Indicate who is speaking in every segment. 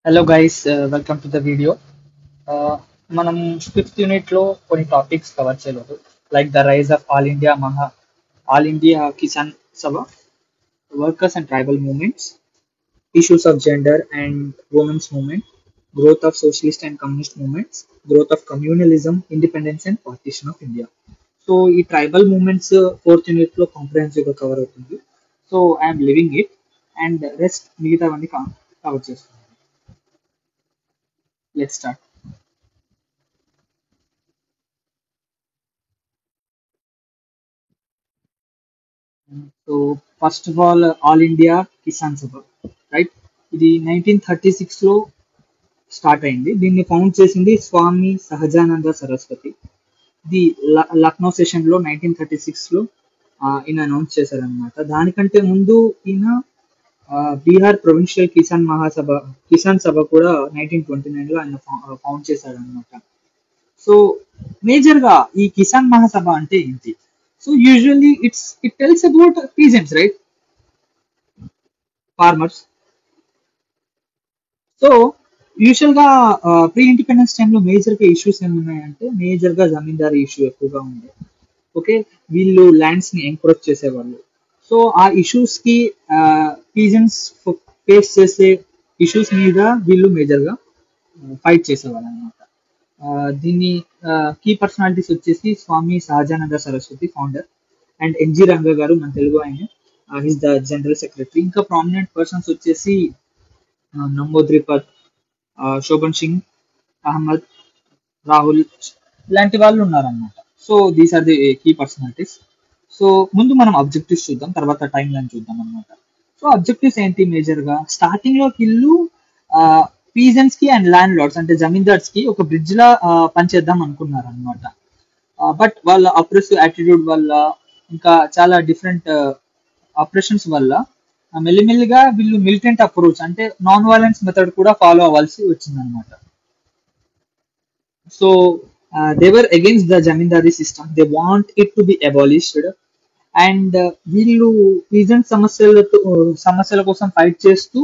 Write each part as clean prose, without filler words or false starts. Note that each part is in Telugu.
Speaker 1: Hello guys, welcome to the video. మనం ఫిఫ్త్ యూనిట్ లో కొన్ని టాపిక్స్ కవర్ చేయలేదు, like the rise of all India Kisan Sabha, workers and tribal movements, issues of gender and women's movement, growth of socialist and communist movements, growth of communalism, independence and partition of India. So ఈ ట్రైబల్ మూవ్మెంట్స్ ఫోర్త్ యూనిట్ లో కాంప్రహెన్సివ్ గా కవర్ అవుతుంది. So I'm leaving it and rest మిగతావన్నీ కవర్ చేస్తున్నాను. Let's start. So first of all India Kisan Sabha, right? ఇది 1936 లో స్టార్ట్ అయింది. దీన్ని ఫౌండ్ చేసింది స్వామి సహజానంద సరస్వతి. ఇది లక్నో సెషన్ లో 1936 లో ఈయన అనౌన్స్ చేశారనమాట. దానికంటే ముందు ఈయన బీహార్ ప్రొవిన్షియల్ కిసాన్ సభ కూడా 1929 లో ఆయన ఫౌండ్ చేశారనమాట. సో మేజర్ గా ఈ కిసాన్ మహాసభ అంటే ఏంటి? So usually it tells about peasants, right? Farmers. So usual గా ప్రీ ఇండిపెండెన్స్ టైంలో మేజర్ గా ఇష్యూస్ ఏమున్నాయంటే, మేజర్ గా జమీందారీ ఇష్యూ ఎక్కువగా ఉంది. ఓకే, వీళ్ళు ల్యాండ్స్ ని ఎంక్రోచ్ చేసేవాళ్ళు. సో ఆ ఇష్యూస్ కి పీజెంట్స్ ఫేస్ చేసే ఇష్యూస్ మీద వీళ్ళు మేజర్ గా ఫైట్ చేసేవాళ్ళు అనమాట. దీన్ని కీ పర్సనాలిటీస్ వచ్చేసి Swami Sahajananda Saraswati founder, and NG Ranga garu, మన తెలుగు ఆయన, హిస్ ద జనరల్ సెక్రటరీ. ఇంకా ప్రామినెంట్ పర్సన్స్ వచ్చేసి నంబూద్రిపద్, శోభన్ సింగ్, అహ్మద్, రాహుల్, ఇలాంటి వాళ్ళు ఉన్నారన్నమాట. So these are the key personalities. So ముందు మనం అబ్జెక్టివ్స్ చూద్దాం, తర్వాత టైం లైన్ చూద్దాం అనమాట. సో అబ్జెక్టివ్స్ ఏంటి? మేజర్ గా స్టార్టింగ్ లో వీళ్ళు పీజెంట్స్ కి అండ్ ల్యాండ్ లార్డ్స్ అంటే జమీందార్స్ కి ఒక బ్రిడ్జ్ లా పనిచేద్దాం అనుకున్నారు అనమాట. బట్ వాళ్ళ అప్రెసివ్ యాటిట్యూడ్ వల్ల, ఇంకా చాలా డిఫరెంట్ ఆపరేషన్స్ వల్ల మెల్లిమెల్లిగా వీళ్ళు మిలిటెంట్ అప్రోచ్ అంటే నాన్ వైలెన్స్ మెథడ్ కూడా ఫాలో అవ్వాల్సి వచ్చిందనమాట. So they were against the zamindari system, they want it to be abolished. And వీళ్ళు పీజెంట్ సమస్యల కోసం ఫైట్ చేస్తూ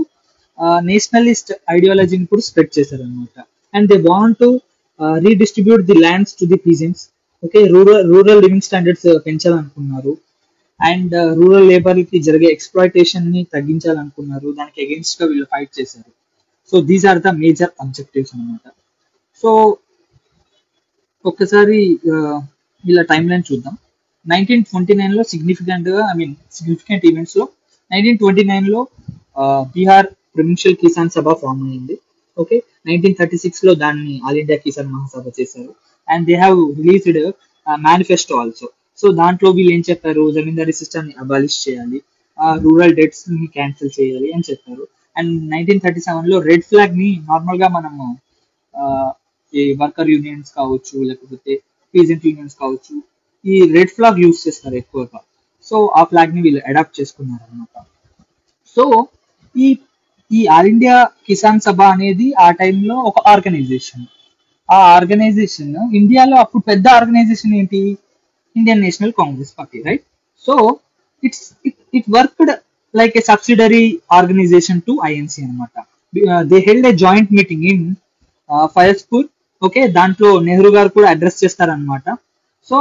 Speaker 1: నేషనలిస్ట్ ఐడియాలజీని కూడా స్ప్రెడ్ చేశారనమాట. And they want to redistribute the lands to the peasants. Okay, rural living standards పెంచాలనుకున్నారు. అండ్ రూరల్ లేబర్ కి జరిగే ఎక్స్ప్లాయిటేషన్ ని తగ్గించాలనుకున్నారు. దానికి అగేన్స్ట్ గా వీళ్ళు ఫైట్ చేశారు. So these are the major objectives అనమాట. సో ఒక్కసారి వీళ్ళ టైం లైన్ చూద్దాం. 1929 లో సిగ్నిఫికెంట్ ఈవెంట్స్ లో 1929 లో బీహార్ ప్రొవిన్షియల్ కిసాన్ సభ ఫామ్ అయింది. ఓకే, 1936 లో దాన్ని ఆల్ ఇండియా కిసాన్ మహాసభ చేశారు. And they have released manifesto also. So దాంట్లో వీళ్ళు ఏం చెప్పారు? జమీందారీ సిస్టమ్ ని అబాలిష్ చేయాలి, రూరల్ డెట్స్ ని క్యాన్సిల్ చేయాలి అని చెప్పారు. అండ్ 1937 లో రెడ్ ఫ్లాగ్ ని నార్మల్ గా మనము ఈ వర్కర్ యూనియన్స్ కావచ్చు, లేకపోతే పీజెంట్ యూనియన్స్ కావచ్చు, ఈ రెడ్ ఫ్లాగ్ యూజ్ చేస్తారు ఎక్కువగా. సో ఆ ఫ్లాగ్ ని వీళ్ళు అడాప్ట్ చేసుకున్నారు అనమాట. సో ఈ ఈ ఆల్ ఇండియా కిసాన్ సభ అనేది ఆ టైంలో ఒక ఆర్గనైజేషన్. ఆ ఆర్గనైజేషన్ ఇండియాలో అప్పుడు పెద్ద ఆర్గనైజేషన్ ఏంటి? Indian National Congress party, right? So it worked like a subsidiary organisation to INC అనమాట. They held a joint meeting in Faizpur. Okay, దాంట్లో నెహ్రూ గారు కూడా అడ్రస్ చేస్తారనమాట. So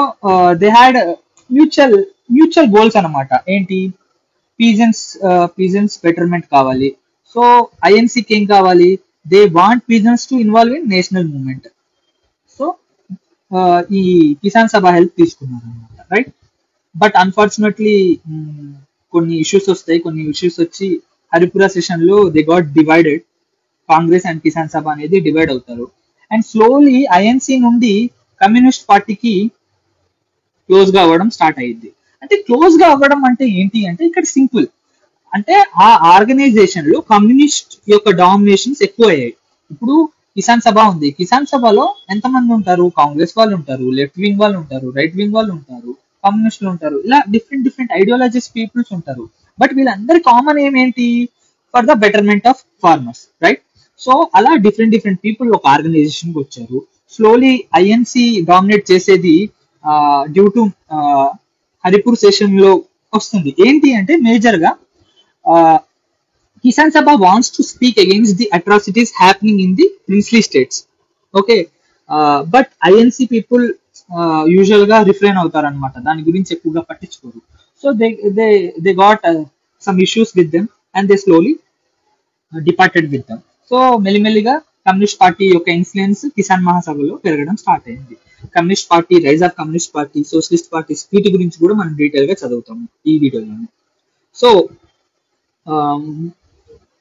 Speaker 1: they had mutual mutual goals అనమాట. ఏంటి? పీజెంట్స్ బెటర్మెంట్ కావాలి. సో ఐఎన్సీకి ఏం కావాలి? They want peasants to involve in national movement. So ఈ కిసాన్ సభ హెల్ప్ తీసుకున్నారు అనమాట, రైట్? బట్ అన్ఫార్చునేట్లీ కొన్ని ఇష్యూస్ వస్తాయి. కొన్ని ఇష్యూస్ వచ్చి హరిపురా సెషన్ లో they got divided. Congress and Kisan సభ అనేది డివైడ్ అవుతారు. అండ్ స్లోలీ ఐఎన్సీ నుండి కమ్యూనిస్ట్ పార్టీకి క్లోజ్ గా అవ్వడం స్టార్ట్ అయ్యింది. అంటే క్లోజ్ గా అవ్వడం అంటే ఏంటి అంటే, ఇక్కడ సింపుల్. అంటే ఆ ఆర్గనైజేషన్ లో కమ్యూనిస్ట్ యొక్క డామినేషన్స్ ఎక్కువ అయ్యాయి. ఇప్పుడు కిసాన్ సభ ఉంది, కిసాన్ సభలో ఎంతమంది ఉంటారు? కాంగ్రెస్ వాళ్ళు ఉంటారు, లెఫ్ట్ వింగ్ వాళ్ళు ఉంటారు, రైట్ వింగ్ వాళ్ళు ఉంటారు, కమ్యూనిస్టులు ఉంటారు, ఇలా డిఫరెంట్ డిఫరెంట్ ఐడియాలజీస్ పీపుల్స్ ఉంటారు. బట్ వీళ్ళందరి కామన్ ఏమేంటి? For the betterment of farmers, right? So అలా డిఫరెంట్ డిఫరెంట్ పీపుల్ ఒక ఆర్గనైజేషన్ కి వచ్చారు. స్లోలీ ఐఎన్సి డామినేట్ చేసేది డ్యూ టు హరిపూర్ సెషన్ లో వస్తుంది. ఏంటి అంటే మేజర్ గా Kisan Sabha wants to speak against the atrocities happening in the princely states. Okay, but INC people usual గా రిఫ్రైన్ అవుతారు అనమాట, దాని గురించి ఎక్కువగా పట్టించుకోరు. So they got some issues with them and they slowly departed with them. So మెల్లిమెల్లిగా కమ్యూనిస్ట్ పార్టీ యొక్క ఇన్ఫ్లుయెన్స్ కిసాన్ మహాసభలో పెరగడం స్టార్ట్ అయింది. Communist party, rise of communist party, socialist parties, వీటి గురించి కూడా మనం డీటెయిల్ గా చదువుతాము ఈ వీడియోలోనే. సో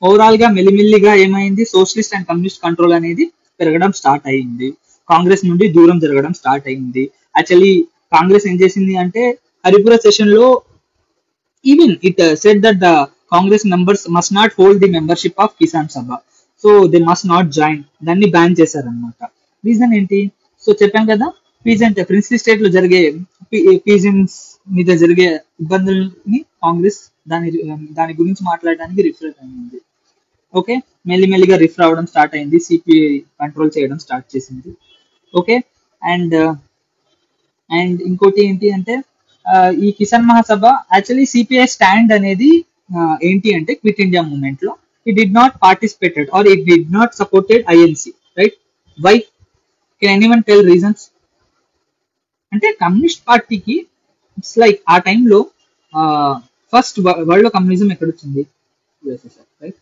Speaker 1: ఓవరాల్ గా మెల్లిమెల్లిగా ఏమైంది, సోషలిస్ట్ అండ్ కమ్యూనిస్ట్ కంట్రోల్ అనేది పెరగడం స్టార్ట్ అయింది. కాంగ్రెస్ నుండి దూరం జరగడం స్టార్ట్ అయింది. యాక్చువల్లీ కాంగ్రెస్ ఏం చేసింది అంటే హరిపుర సెషన్ లో even it said that the Congress members must not hold the membership of Kisan Sabha. So they must not join. దాన్ని బ్యాన్ చేశారనమాట. రీజన్ ఏంటి? సో చెప్పాం కదా, పీజెంట్ ప్రిన్స్లీ స్టేట్ లో జరిగే పీజెంట్స్ మీద జరిగే ఇబ్బందుల్ని కాంగ్రెస్ దాని గురించి మాట్లాడడానికి రిఫర్ అయింది. ఓకే, మెల్లిమెల్లిగా రిఫర్ అవడం స్టార్ట్ అయింది, సిపిఐ కంట్రోల్ చేయడం స్టార్ట్ చేసింది. ఓకే, అండ్ అండ్ ఇంకోటి ఏంటి అంటే ఈ Kisan Mahasabha actually CPI stand అనేది ఏంటి అంటే క్విట్ ఇండియా మూవ్మెంట్ లో it did not participated or it did not supported INC, right? Why? Can anyone tell reasons? అంటే కమ్యూనిస్ట్ పార్టీకి ఇట్స్ లైక్ ఆ టైంలో ఫస్ట్ వరల్డ్ లో కమ్యూనిజం ఎక్కడ వచ్చింది? USSR, right?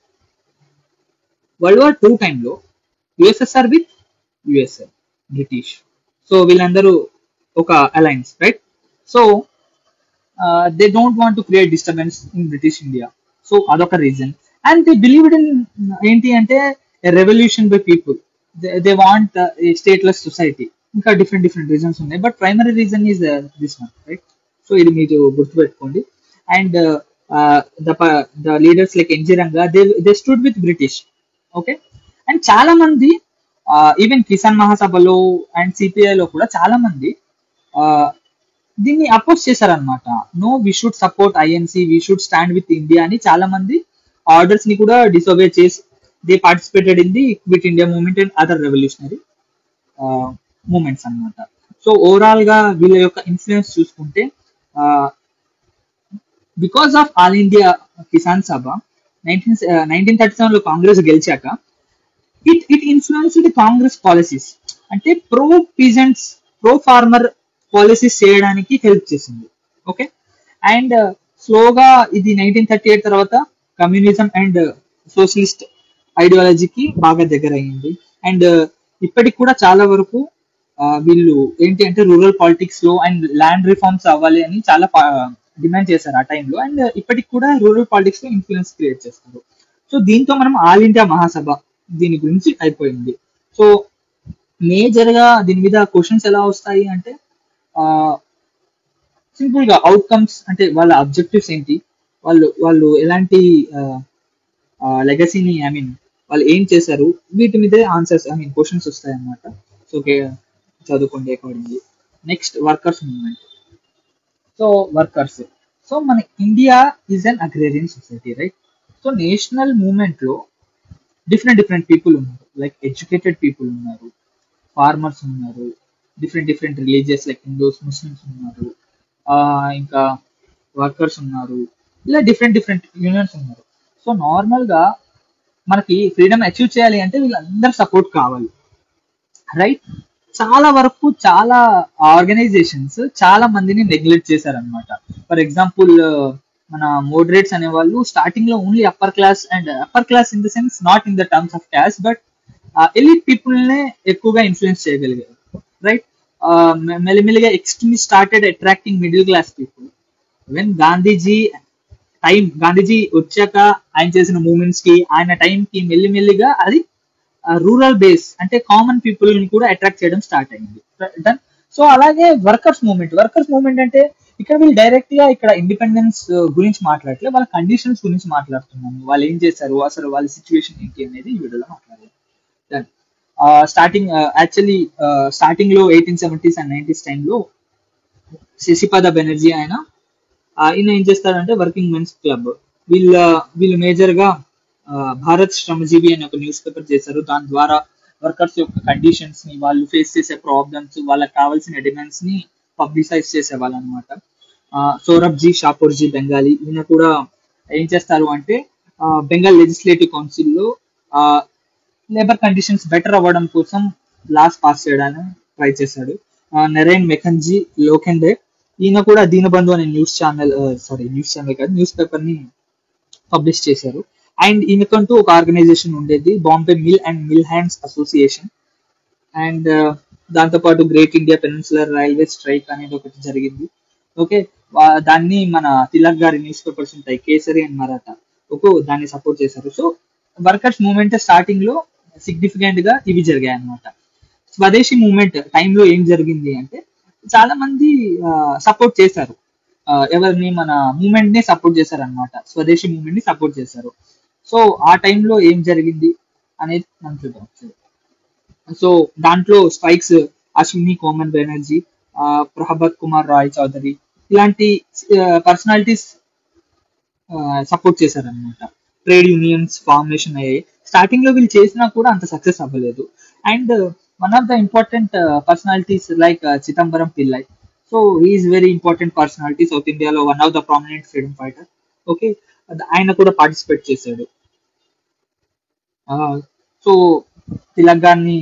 Speaker 1: World war II టైంలో USSR with USA, British. So వీళ్ళందరూ ఒక alliance, right? So they don't want to create disturbance in British India. So అదొక reason. And they believed in ఏంటి అంటే revolution by people. They want stateless society. ఇంకా డిఫరెంట్ రీజన్స్ ఉన్నాయి, but primary reason is this one, right? So ఇది మీరు గుర్తుపెట్టుకోండి. And the leaders like NG Ranga they stood with British. Okay, and చాలా మంది ఈవెన్ కిసాన్ మహాసభలో అండ్ సిపిఐలో కూడా చాలా మంది దీన్ని అపోజ్ చేశారనమాట. No, we should support INC, we should stand with India అని చాలా మంది ఆర్డర్స్ ని కూడా డిసోబే చేసి they participated in the Quit India movement and other revolutionary movements అనమాట. సో ఓవరాల్ గా వీళ్ళ యొక్క ఇన్ఫ్లుయెన్స్ చూసుకుంటే because of all India Kisan Sabha 1937 లో కాంగ్రెస్ గెలిచాక ఇట్ ఇన్ఫ్లుయెన్స్డ్ కాంగ్రెస్ పాలసీస్. అంటే pro peasants, pro farmer policies చేయడానికి హెల్ప్ చేసింది. ఓకే, అండ్ స్లోగా ఇది 1938 తర్వాత కమ్యూనిజం అండ్ సోషలిస్ట్ ఐడియాలజీకి బాగా దగ్గర అయ్యింది. అండ్ ఇప్పటికి కూడా చాలా వరకు వీళ్ళు ఏంటి అంటే రూరల్ పాలిటిక్స్ లో అండ్ ల్యాండ్ రిఫార్మ్స్ అవ్వాలి అని చాలా డిమాండ్ చేశారు ఆ టైంలో. అండ్ ఇప్పటికి కూడా రూరల్ పాలిటిక్స్ లో ఇన్ఫ్లుయెన్స్ క్రియేట్ చేస్తారు. సో దీంతో మనం ఆల్ ఇండియా మహాసభ దీని గురించి అయిపోయింది. సో మేజర్ గా దీని మీద క్వశ్చన్స్ ఎలా వస్తాయి అంటే సింపుల్ గా అవుట్కమ్స్ అంటే వాళ్ళ అబ్జెక్టివ్స్ ఏంటి, వాళ్ళు ఎలాంటి లెగసీని వాళ్ళు ఏం చేశారు, వీటి మీదే ఆన్సర్స్ క్వశ్చన్స్ వస్తాయి అన్నమాట. సో చదువుకోండి accordingly. Next workers movement. So workers, so మన India is an agrarian society, right? So national movement లో డిఫరెంట్ పీపుల్ ఉన్నారు, లైక్ ఎడ్యుకేటెడ్ పీపుల్ ఉన్నారు, ఫార్మర్స్ ఉన్నారు, different religious like Hindus, Muslims ఉన్నారు, ఇంకా వర్కర్స్ ఉన్నారు, ఇలా డిఫరెంట్ యూనియన్స్ ఉన్నారు. సో నార్మల్ గా మనకి ఫ్రీడమ్ అచీవ్ చేయాలి అంటే వీళ్ళందరూ సపోర్ట్ కావాలి, రైట్? చాలా వరకు చాలా ఆర్గనైజేషన్స్ చాలా మందిని నెగ్లెక్ట్ చేశారనమాట. ఫర్ ఎగ్జాంపుల్ మన మోడరేట్స్ అనే వాళ్ళు స్టార్టింగ్ లో only upper class in the sense not in the terms of caste, but elite people నే ఎక్కువగా ఇన్ఫ్లుయెన్స్ చేయగలిగారు, రైట్? మెల్లిమెల్లిగా extremist started attracting middle class people. When Gandhiji వచ్చాక ఆయన చేసిన మూవ్మెంట్స్ కి, ఆయన టైంకి మెల్లిమెల్లిగా అది రూరల్ బేస్ అంటే కామన్ పీపుల్ ని కూడా అట్రాక్ట్ చేయడం స్టార్ట్ అయింది. డన్. సో అలాగే వర్కర్స్ మూవ్మెంట్ అంటే ఇక్కడ వీళ్ళు డైరెక్ట్ గా ఇక్కడ ఇండిపెండెన్స్ గురించి మాట్లాడట్లేదు, వాళ్ళ కండిషన్స్ గురించి మాట్లాడుతున్నాము. వాళ్ళు ఏం చేశారు, అసలు వాళ్ళ సిచ్యువేషన్ ఏంటి అనేది ఈ వీడియోలో మాట్లాడాలి. డన్. స్టార్టింగ్ లో 1870s అండ్ 90s టైంలో శశిపాద బెనర్జీ ఆయన ఏం చేస్తారంటే వర్కింగ్ మెన్స్ క్లబ్, వీళ్ళు మేజర్ గా భారత్ శ్రమజీవి అనే ఒక న్యూస్ పేపర్ చేశారు. దాని ద్వారా వర్కర్స్ యొక్క కండిషన్స్ ని, వాళ్ళు ఫేస్ చేసే ప్రాబ్లమ్స్, వాళ్ళకి కావాల్సిన డిమాండ్స్ ని పబ్లిసైజ్ చేసేవాళ్ళు అనమాట. సౌరభ్జీ షాపూర్జీ బెంగాలీ ఈయన కూడా ఏం చేస్తారు అంటే బెంగాల్ లెజిస్లేటివ్ కౌన్సిల్లో లేబర్ కండిషన్స్ బెటర్ అవ్వడం కోసం లాస్ పాస్ చేయడానికి ట్రై చేశాడు. నరేన్ మెఖన్జీ లోఖండే, ఈయన కూడా దీనబంధు అనే న్యూస్ ఛానల్ కాదు, న్యూస్ పేపర్ ని పబ్లిష్ చేశారు. అండ్ ఈయనకంటూ ఒక ఆర్గనైజేషన్ ఉండేది, Bombay mill and mill hands association. And దాంతోపాటు great India peninsular railway strike అనేది ఒకటి జరిగింది. ఓకే, దాన్ని మన తిలక్ గారి న్యూస్ పేపర్స్ ఉంటాయి, కేసరి అండ్ మరాఠా, ఓకే, దాన్ని సపోర్ట్ చేశారు. సో వర్కర్స్ మూవ్మెంట్ స్టార్టింగ్ లో సిగ్నిఫికెంట్ గా ఇవి జరిగాయి అనమాట. స్వదేశీ మూవ్మెంట్ టైంలో ఏం జరిగింది అంటే చాలా మంది సపోర్ట్ చేశారు, ఎవరిని, మన మూవ్మెంట్ ని సపోర్ట్ చేశారు అనమాట, స్వదేశీ మూవ్మెంట్ ని సపోర్ట్ చేశారు. సో ఆ టైంలో ఏం జరిగింది అనేది మనం చూద్దాం. సో దాంట్లో స్ట్రైక్స్ అశ్విని కోమన్ బెనర్జీ, ప్రభత్ కుమార్ రాయ్ చౌదరి ఇలాంటి పర్సనాలిటీస్ సపోర్ట్ చేశారనమాట. ట్రేడ్ యూనియన్స్ ఫార్మేషన్ అయ్యాయి. స్టార్టింగ్ లో వీళ్ళు చేసినా కూడా అంత సక్సెస్ అవ్వలేదు. And one of the important personalities like Chidambaram Pillai, so he's very important personality south ఇండియాలో, one of the prominent freedom fighter. Okay, ఆయన కూడా పార్టిసిపేట్ చేశాడు. సో తిలక్ గారిని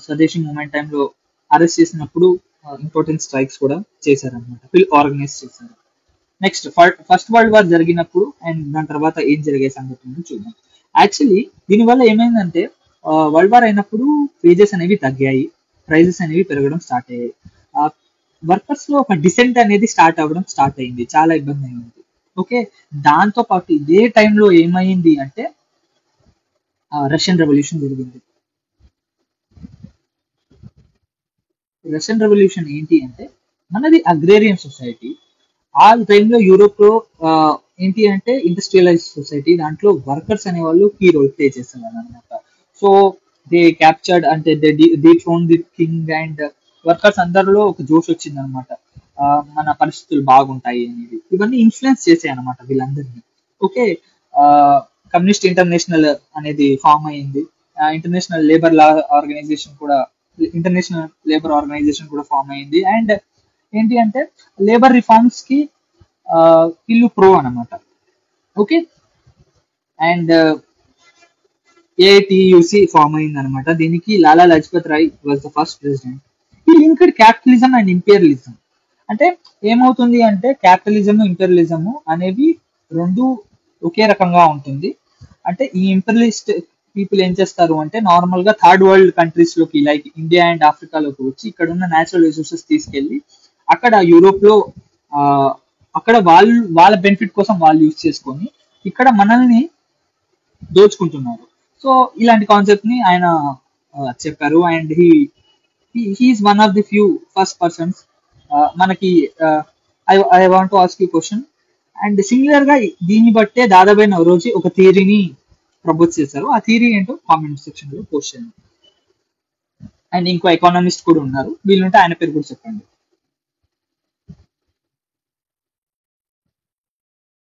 Speaker 1: స్వదేశీ మూవ్మెంట్ టైంలో అరెస్ట్ చేసినప్పుడు ఇంపార్టెంట్ స్ట్రైక్స్ కూడా చేశారనమాట, వీళ్ళు ఆర్గనైజ్ చేశారు. నెక్స్ట్ ఫస్ట్ వరల్డ్ వార్ జరిగినప్పుడు అండ్ దాని తర్వాత ఏం జరిగే సంఘటనలు చూద్దాం. యాక్చువల్లీ దీనివల్ల ఏమైందంటే వరల్డ్ వార్ అయినప్పుడు వేజెస్ అనేవి తగ్గాయి, ప్రైజెస్ అనేవి పెరగడం స్టార్ట్ అయ్యాయి. వర్కర్స్ లో ఒక డిసెంట్ అనేది స్టార్ట్ అవ్వడం స్టార్ట్ అయింది, చాలా ఇబ్బంది అయింది. ఓకే, దాంతో పాటు ఇదే టైంలో ఏమైంది అంటే రష్యన్ రెవల్యూషన్ జరిగింది. రష్యన్ రెవల్యూషన్ ఏంటి అంటే మనది అగ్రేరియన్ సొసైటీ, ఆ టైంలో యూరోప్ లో ఏంటి అంటే ఇండస్ట్రియలైజ్ సొసైటీ, దాంట్లో వర్కర్స్ అనే వాళ్ళు కీ రోల్ ప్లే చేసేవాళ్ళు అనమాట. సో దే క్యాప్చర్డ్ అంటే they Tron the king and workers అందరిలో ఒక జోష్ వచ్చింది అనమాట, మన పరిస్థితులు బాగుంటాయి అనేది. ఇవన్నీ ఇన్ఫ్లుయెన్స్ చేసాయి అనమాట వీళ్ళందరినీ. ఓకే, కమ్యూనిస్ట్ ఇంటర్నేషనల్ అనేది ఫామ్ అయింది, ఇంటర్నేషనల్ లేబర్ లా ఆర్గనైజేషన్ కూడా, ఇంటర్నేషనల్ లేబర్ ఆర్గనైజేషన్ కూడా ఫామ్ అయింది. అండ్ ఏంటి అంటే లేబర్ రిఫార్మ్స్ కి వీళ్ళు ప్రో అనమాట. ఓకే, అండ్ ఏఐటియుసి ఫామ్ అయింది అనమాట, దీనికి Lala Lajpat Rai was the first president. ఈ లింక్డ్ క్యాపిటలిజం అండ్ ఇంపీరియలిజం అంటే ఏమవుతుంది అంటే క్యాపిటలిజం ఇంపీరియలిజం అనేవి రెండు ఒకే రకంగా ఉంటుంది. అంటే ఈ ఇంపీరియలిస్ట్ పీపుల్ ఏం చేస్తారు అంటే నార్మల్ గా థర్డ్ వరల్డ్ కంట్రీస్ లోకి లైక్ ఇండియా అండ్ ఆఫ్రికాలోకి వచ్చి ఇక్కడ ఉన్న న్యాచురల్ రిసోర్సెస్ తీసుకెళ్లి అక్కడ యూరోప్ లో అక్కడ వాళ్ళ బెనిఫిట్ కోసం వాళ్ళు యూజ్ చేసుకొని ఇక్కడ మనల్ని దోచుకుంటున్నారు. సో ఇలాంటి కాన్సెప్ట్ ని ఆయన చెప్పారు. And he's one of the few first persons. మనకి I want to ask you question. And similar గా దీన్ని బట్టే దాదాబాయి నవరోజీ ఒక థియరీని ప్రపోజ్ చేశారు. ఆ థియరీ ఏంటో కామెంట్ సెక్షన్ లో పోస్ట్ చేయండి. అండ్ ఇంకో ఎకానమిస్ట్ కూడా ఉన్నారు, వీళ్ళుంటే ఆయన పేరు కూడా చెప్పండి.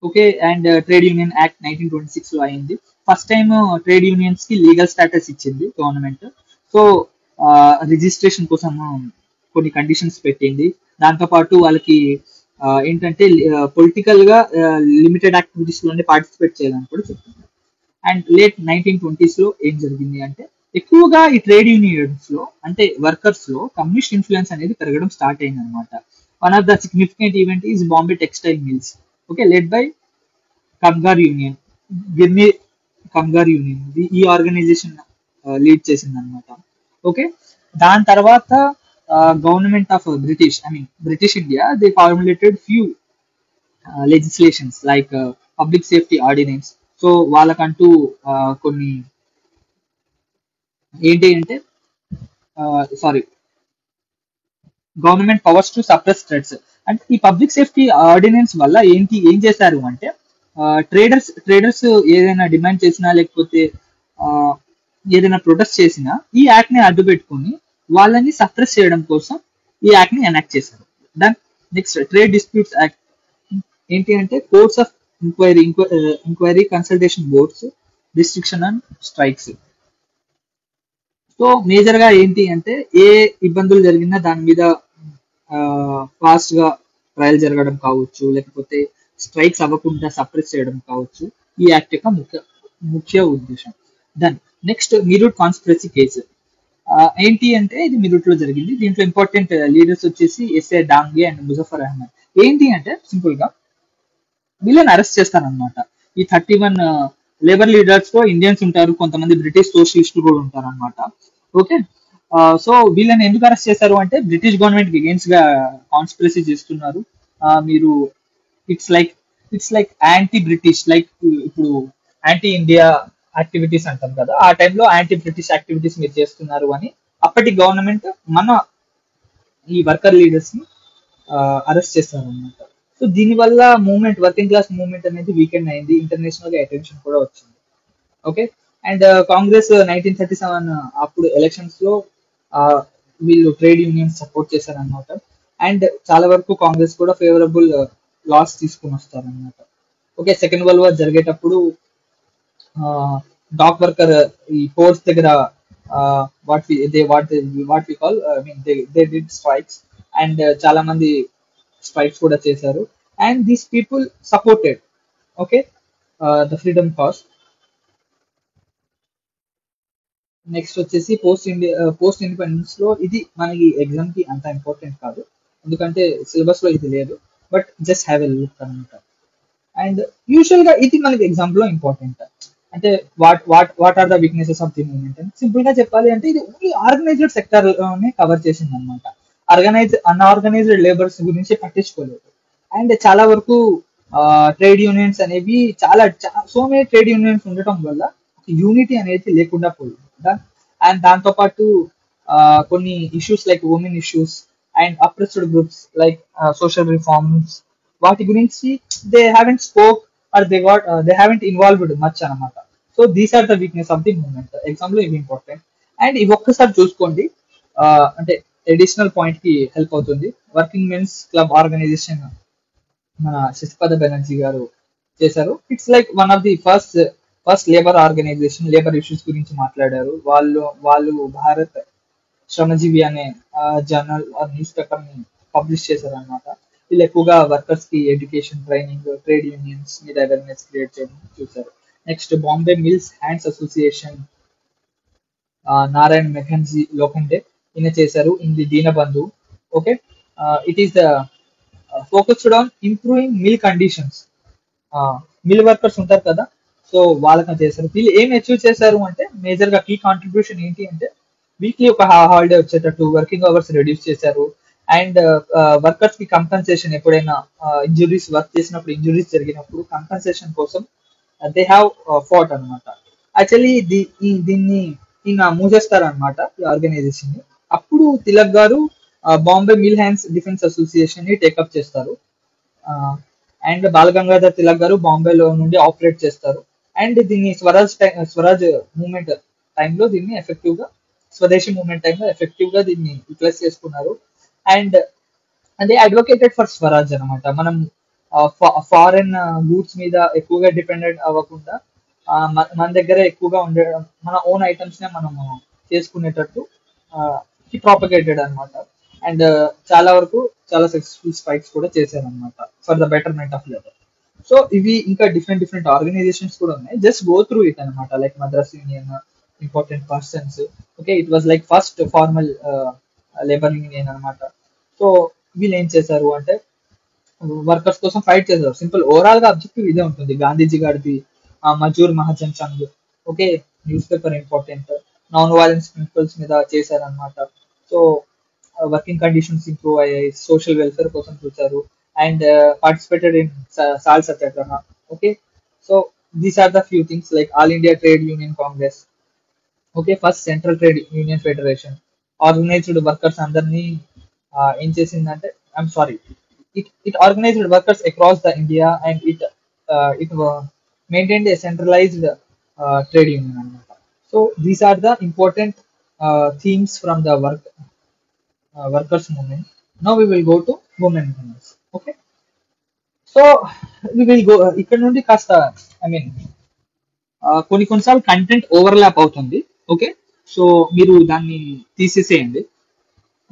Speaker 1: Okay, and trade union act 1926 లో అయింది. ఫస్ట్ టైం ట్రేడ్ యూనియన్స్ కి లీగల్ స్టేటస్ ఇచ్చింది గవర్నమెంట్. సో రిజిస్ట్రేషన్ కోసం కొన్ని కండిషన్స్ పెట్టింది. దాంతో పాటు వాళ్ళకి ఏంటంటే పొలిటికల్ గా లిమిటెడ్ యాక్టివిటీస్ లోనే పార్టిసిపేట్ చేయాలని కూడా చెప్తున్నారు. అండ్ లేట్ 1920s లో ఏం జరిగింది అంటే ఎక్కువగా ఈ ట్రేడ్ యూనియన్స్ లో అంటే వర్కర్స్ లో కమ్యూనిస్ట్ ఇన్ఫ్లుయెన్స్ అనేది పెరగడం స్టార్ట్ అయింది అనమాట. One of the significant event is Bombay textile mills. Okay, led by Kamgar union, Girni Kamgar union ఈ ఆర్గనైజేషన్ లీడ్ చేసింది అనమాట. ఓకే, దాని తర్వాత government of British India they formulated few legislations like public safety ordinance. So వాళ్ళకంటూ కొన్ని ఏంటి అంటే government powers to suppress threats. అంటే ఈ పబ్లిక్ సేఫ్టీ ఆర్డినెన్స్ వల్ల ఏం చేశారు అంటే ట్రేడర్స్ ఏదైనా డిమాండ్ చేసినా లేకపోతే ఏదైనా ప్రొటెస్ట్ చేసినా ఈ యాక్ట్ ని అడ్డు పెట్టుకుని వాళ్ళని సప్రెస్ చేయడం కోసం ఈ యాక్ట్ ని ఎనాక్ట్ చేశారు. Then next trade disputes act ఏంటి అంటే courts of enquiry consultation boards, restriction and strikes. So major గా ఏంటి అంటే ఏ ఇబ్బందులు జరిగినా దాని మీద ఫాస్ట్ గా ట్రయల్ జరగడం కావచ్చు, లేకపోతే స్ట్రైక్స్ అవ్వకుండా సప్రెస్ చేయడం కావచ్చు, ఈ యాక్ట్ యొక్క ముఖ్య ముఖ్య ఉద్దేశం. Then next Meerut conspiracy case. ఏంటి అంటే ఇది మీరూట్ లో జరిగింది. దీంట్లో ఇంపార్టెంట్ లీడర్స్ వచ్చేసి ఎస్ఏ డాంగే అండ్ ముజఫర్ అహ్మద్. ఏంటి అంటే సింపుల్ గా వీళ్ళని అరెస్ట్ చేస్తారనమాట. ఈ 31 లేబర్ లీడర్స్ లో ఇండియన్స్ ఉంటారు, కొంతమంది బ్రిటిష్ సోషలిస్టులు కూడా ఉంటారు అనమాట. ఓకే, సో వీళ్ళని ఎందుకు అరెస్ట్ చేశారు అంటే బ్రిటిష్ గవర్నమెంట్ కి అగేన్స్ట్ గా కాన్స్పిరసీ చేస్తున్నారు. మీరు it's like anti British, like ఇప్పుడు యాంటీ ఇండియా యాక్టివిటీస్ అంటాం కదా, ఆ టైంలో యాంటీ బ్రిటిష్ యాక్టివిటీస్ మీరు చేస్తున్నారు అని అప్పటి గవర్నమెంట్ మన ఈ వర్కర్ లీడర్స్ ని అరెస్ట్ చేస్తారు అనమాట. సో దీనివల్ల మూవ్మెంట్, వర్కింగ్ క్లాస్ మూవ్మెంట్ అనేది వీకెండ్ అయింది, ఇంటర్నేషనల్ గా అటెన్షన్ కూడా వచ్చింది. ఓకే, అండ్ కాంగ్రెస్ 1937 అప్పుడు ఎలక్షన్స్ లో ఆ, వీళ్ళు ట్రేడ్ యూనియన్ సపోర్ట్ చేశారనమాట. అండ్ చాలా వరకు కాంగ్రెస్ కూడా ఫేవరబుల్ లాస్ తీసుకుని వస్తారనమాట. ఓకే, సెకండ్ వరల్డ్ వార్ జరిగేటప్పుడు డాక్ వర్కర్ ఈ పోర్ట్స్ దగ్గర what we call I mean they did strikes, and చాలా మంది స్ట్రైక్స్ కూడా చేశారు. And these people supported okay the freedom cause. Next వచ్చేసి పోస్ట్ ఇండిపెండెన్స్ లో, ఇది మనకి ఎగ్జామ్ కి అంత ఇంపార్టెంట్ కాదు ఎందుకంటే సిలబస్ లో ఇది లేదు, but just have a look అనమాట. అండ్ యూజువల్ గా ఇది మనకి ఎగ్జామ్ లో ఇంపార్టెంట్. అంటే what are the weaknesses of the movement అని సింపుల్ గా చెప్పాలి అంటే ఇది ఓన్లీ ఆర్గనైజ్డ్ సెక్టర్ లోనే కవర్ చేసింది అనమాట. అన్ఆర్గనైజ్డ్ లేబర్స్ గురించి పట్టించుకోలేదు. అండ్ చాలా వరకు ట్రేడ్ యూనియన్స్ అనేవి సో మెనీ ట్రేడ్ యూనియన్స్ ఉండటం వల్ల యూనిటీ అనేది లేకుండా పోయింది. అండ్ దాంతో పాటు కొన్ని issues like women issues and oppressed groups like social reforms, వాటి గురించి they haven't spoke or they haven't involved much అనమాట. So these are the weakness of the movement. Exam లో ఇవి ఇంపార్టెంట్. అండ్ ఇవి ఒక్కసారి చూసుకోండి, అంటే అడిషనల్ పాయింట్ కి హెల్ప్ అవుతుంది. వర్కింగ్ మెన్స్ క్లబ్ ఆర్గనైజేషన్ మన శశిపద బెనర్జీ గారు చేశారు. It's like one of the first labour organisation, labour issues గురించి మాట్లాడారు. వాళ్ళు భారత్ శ్రమజీవి అనే జర్నల్ న్యూస్ పేపర్ ని పబ్లిష్ చేశారు అనమాట. వీళ్ళు ఎక్కువగా వర్కర్స్ కి ఎడ్యుకేషన్, ట్రైనింగ్, ట్రేడ్ యూనియన్స్ మీద అవేర్నెస్ క్రియేట్ చేయడం చూశారు. Next Bombay mills hands association, Narayan Meghji Lokhande ఈయన చేశారు. ఇది Deenbandhu. Okay, it is the focused on improving mill conditions. Mill workers ఉంటారు కదా, సో వాళ్ళకని చేశారు. వీళ్ళు ఏం అచీవ్ చేశారు అంటే మేజర్ గా కీ కాంట్రిబ్యూషన్ ఏంటి అంటే వీక్లీ ఒక హాలిడే వచ్చేటట్టు వర్కింగ్ అవర్స్ రెడ్యూస్ చేశారు. అండ్ వర్కర్స్ కి కంపెన్సేషన్, ఎప్పుడైనా ఇంజురీస్, వర్క్ చేసినప్పుడు ఇంజురీస్ జరిగినప్పుడు కంపెన్సేషన్ కోసం దే హ్యావ్ ఫాట్ అనమాట. యాక్చువల్లీ దీన్ని ఈయన మూవ్ చేస్తారనమాట ఈ ఆర్గనైజేషన్ ని. అప్పుడు Tilak garu Bombay mill hands defence association ని టేకప్ చేస్తారు. అండ్ బాలగంగాధర్ తిలక్ గారు బాంబేలో నుండి ఆపరేట్ చేస్తారు. అండ్ దీన్ని స్వరాజ్ మూవ్మెంట్ టైంలో దీన్ని ఎఫెక్టివ్ గా, స్వదేశీ మూవ్మెంట్ టైంలో ఎఫెక్టివ్ గా దీన్ని యూటిలైజ్ చేసుకున్నారు. అండ్ అదే అడ్వకేటెడ్ ఫర్ స్వరాజ్ అనమాట. మనం ఫారెన్ గూడ్స్ మీద ఎక్కువగా డిపెండెంట్ అవ్వకుండా మన దగ్గర ఎక్కువగా ఉండడం, మన ఓన్ ఐటమ్స్ నే మనం చేసుకునేటట్టు ప్రాపగేటెడ్ అనమాట. అండ్ చాలా వరకు చాలా సక్సెస్ఫుల్ స్ట్రైక్స్ కూడా చేశారనమాట for the betterment of labour. So ఇవి ఇంకా డిఫరెంట్ ఆర్గనైజేషన్స్ కూడా ఉన్నాయి. జస్ట్ గో త్రూ ఇట్ అనమాట. Like Madras union, important persons. Okay, it was like first formal labour union అనమాట. సో వీళ్ళు ఏం చేశారు అంటే వర్కర్స్ కోసం ఫైట్ చేశారు. సింపుల్ ఓవరాల్ గా అబ్జెక్టివ్ ఇదే ఉంటుంది. గాంధీజీ గారిది Majoor Mahajan Sangh, okay, news paper important, non violence principles మీద చేశారనమాట. సో వర్కింగ్ కండిషన్స్ ఇంప్రూవ్ అయ్యాయి, సోషల్ వెల్ఫేర్ కోసం చూశారు. And participated in salt satyagraha. Okay, so these are the few things. Like all India trade union Congress, okay, first central trade union federation organised workers అందరినీ ఏం చేసిందంటే I'm sorry it organised workers across the India and it maintained a centralised trade union అనమాట. So these are the important themes from the workers movement. Now we will go to women movements. Okay, so we will go ఇక్కడ నుండి కాస్త ఐ మీన్ కొన్నిసార్లు కంటెంట్ ఓవర్లాప్ అవుతుంది. ఓకే, సో మీరు దాన్ని తీసేసేయండి,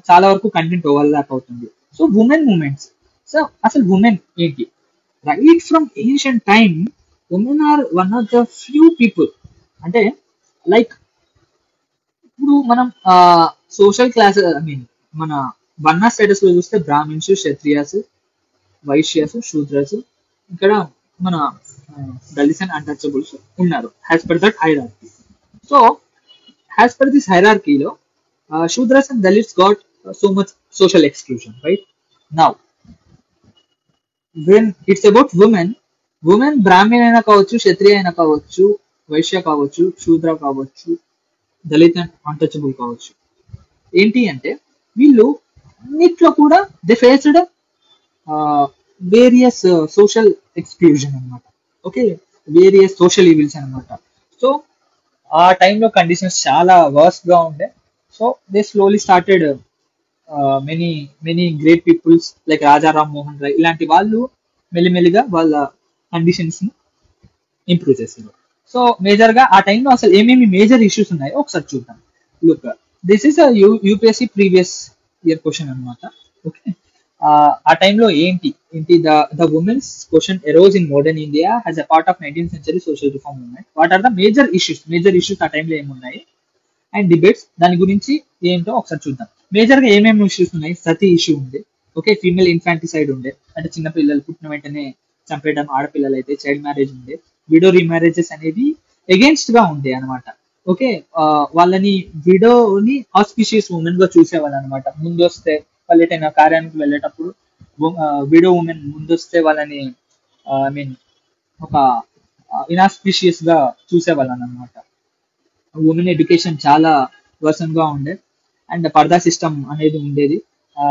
Speaker 1: చాలా వరకు కంటెంట్ ఓవర్లాప్ అవుతుంది. So women moments. సో అసలు ఉమెన్ ఏంటి? Right from ancient time women are one of the few people, అంటే లైక్ ఇప్పుడు మనం సోషల్ క్లాస్, ఐ మీన్ మన వర్ణ స్టేటస్ లో చూస్తే బ్రాహ్మిన్స్, క్షత్రియాస్, వైశ్యాస్, శూద్రస్, ఇక్కడ మన దళిత్స్ అండ్ అన్టచబుల్స్ ఉన్నారు as per that hierarchy. So as per this హైరార్కీలో Shudras and Dalits got so much social exclusion, right? Now when it's about women, women Brahmin అయినా కావచ్చు, క్షత్రియ అయినా కావచ్చు, వైశ్య కావచ్చు, శూద్ర కావచ్చు, దళిత్ అండ్ అన్టచబుల్ కావచ్చు, ఏంటి అంటే వీళ్ళు అన్నిట్లో కూడా they faced various social exclusion అనమాట. ఓకే, వేరియస్ సోషల్ ఈవిల్స్ అనమాట. సో ఆ టైంలో కండిషన్స్ చాలా వర్స్ట్ గా ఉండే. So they slowly started many many great peoples like Raja Ram Mohan Roy ఇలాంటి వాళ్ళు మెల్లిమెల్లిగా వాళ్ళ కండిషన్స్ ని ఇంప్రూవ్ చేశారు. సో మేజర్ గా ఆ టైంలో అసలు ఏమేమి మేజర్ ఇష్యూస్ ఉన్నాయో ఒకసారి చూద్దాం. Look, this is UPSC previous year question అనమాట. ఓకే, ఆ టైంలో ఏంటి ఏంటి the women's question arose in modern India as a part of 19th century social reform movement. What are the major issues? Major issues ఆ టైంలో ఏమున్నాయి అండ్ డిబేట్స్, దాని గురించి ఏంటో ఒకసారి చూద్దాం. మేజర్ గా ఏమేమి ఇష్యూస్ ఉన్నాయి? సతీ ఇష్యూ ఉంది. ఓకే, ఫీమేల్ ఇన్ఫాంటిసైడ్ ఉండే, అంటే చిన్న పిల్లలు పుట్టిన వెంటనే చంపేయడం, ఆడపిల్లలు అయితే చైల్డ్ మ్యారేజ్ ఉండే, విడో రీమ్యారేజెస్ అనేది ఎగెన్స్ట్ గా ఉండే అనమాట. ఓకే, వాళ్ళని విడోని ఆస్పిషియస్ ఉమెన్ గా చూసేవాళ్ళు అనమాట. ముందు వస్తే వాళ్ళు ఎటైనా కార్యానికి వెళ్ళేటప్పుడు విడో ఉమెన్ ముందొస్తే వాళ్ళని ఐ మీన్ ఒక ఇన్ఆస్పిషియస్ గా చూసేవాళ్ళని అనమాట. ఉమెన్ ఎడ్యుకేషన్ చాలా వర్సన్ గా ఉండే అండ్ పర్దా సిస్టమ్ అనేది ఉండేది. ఆ,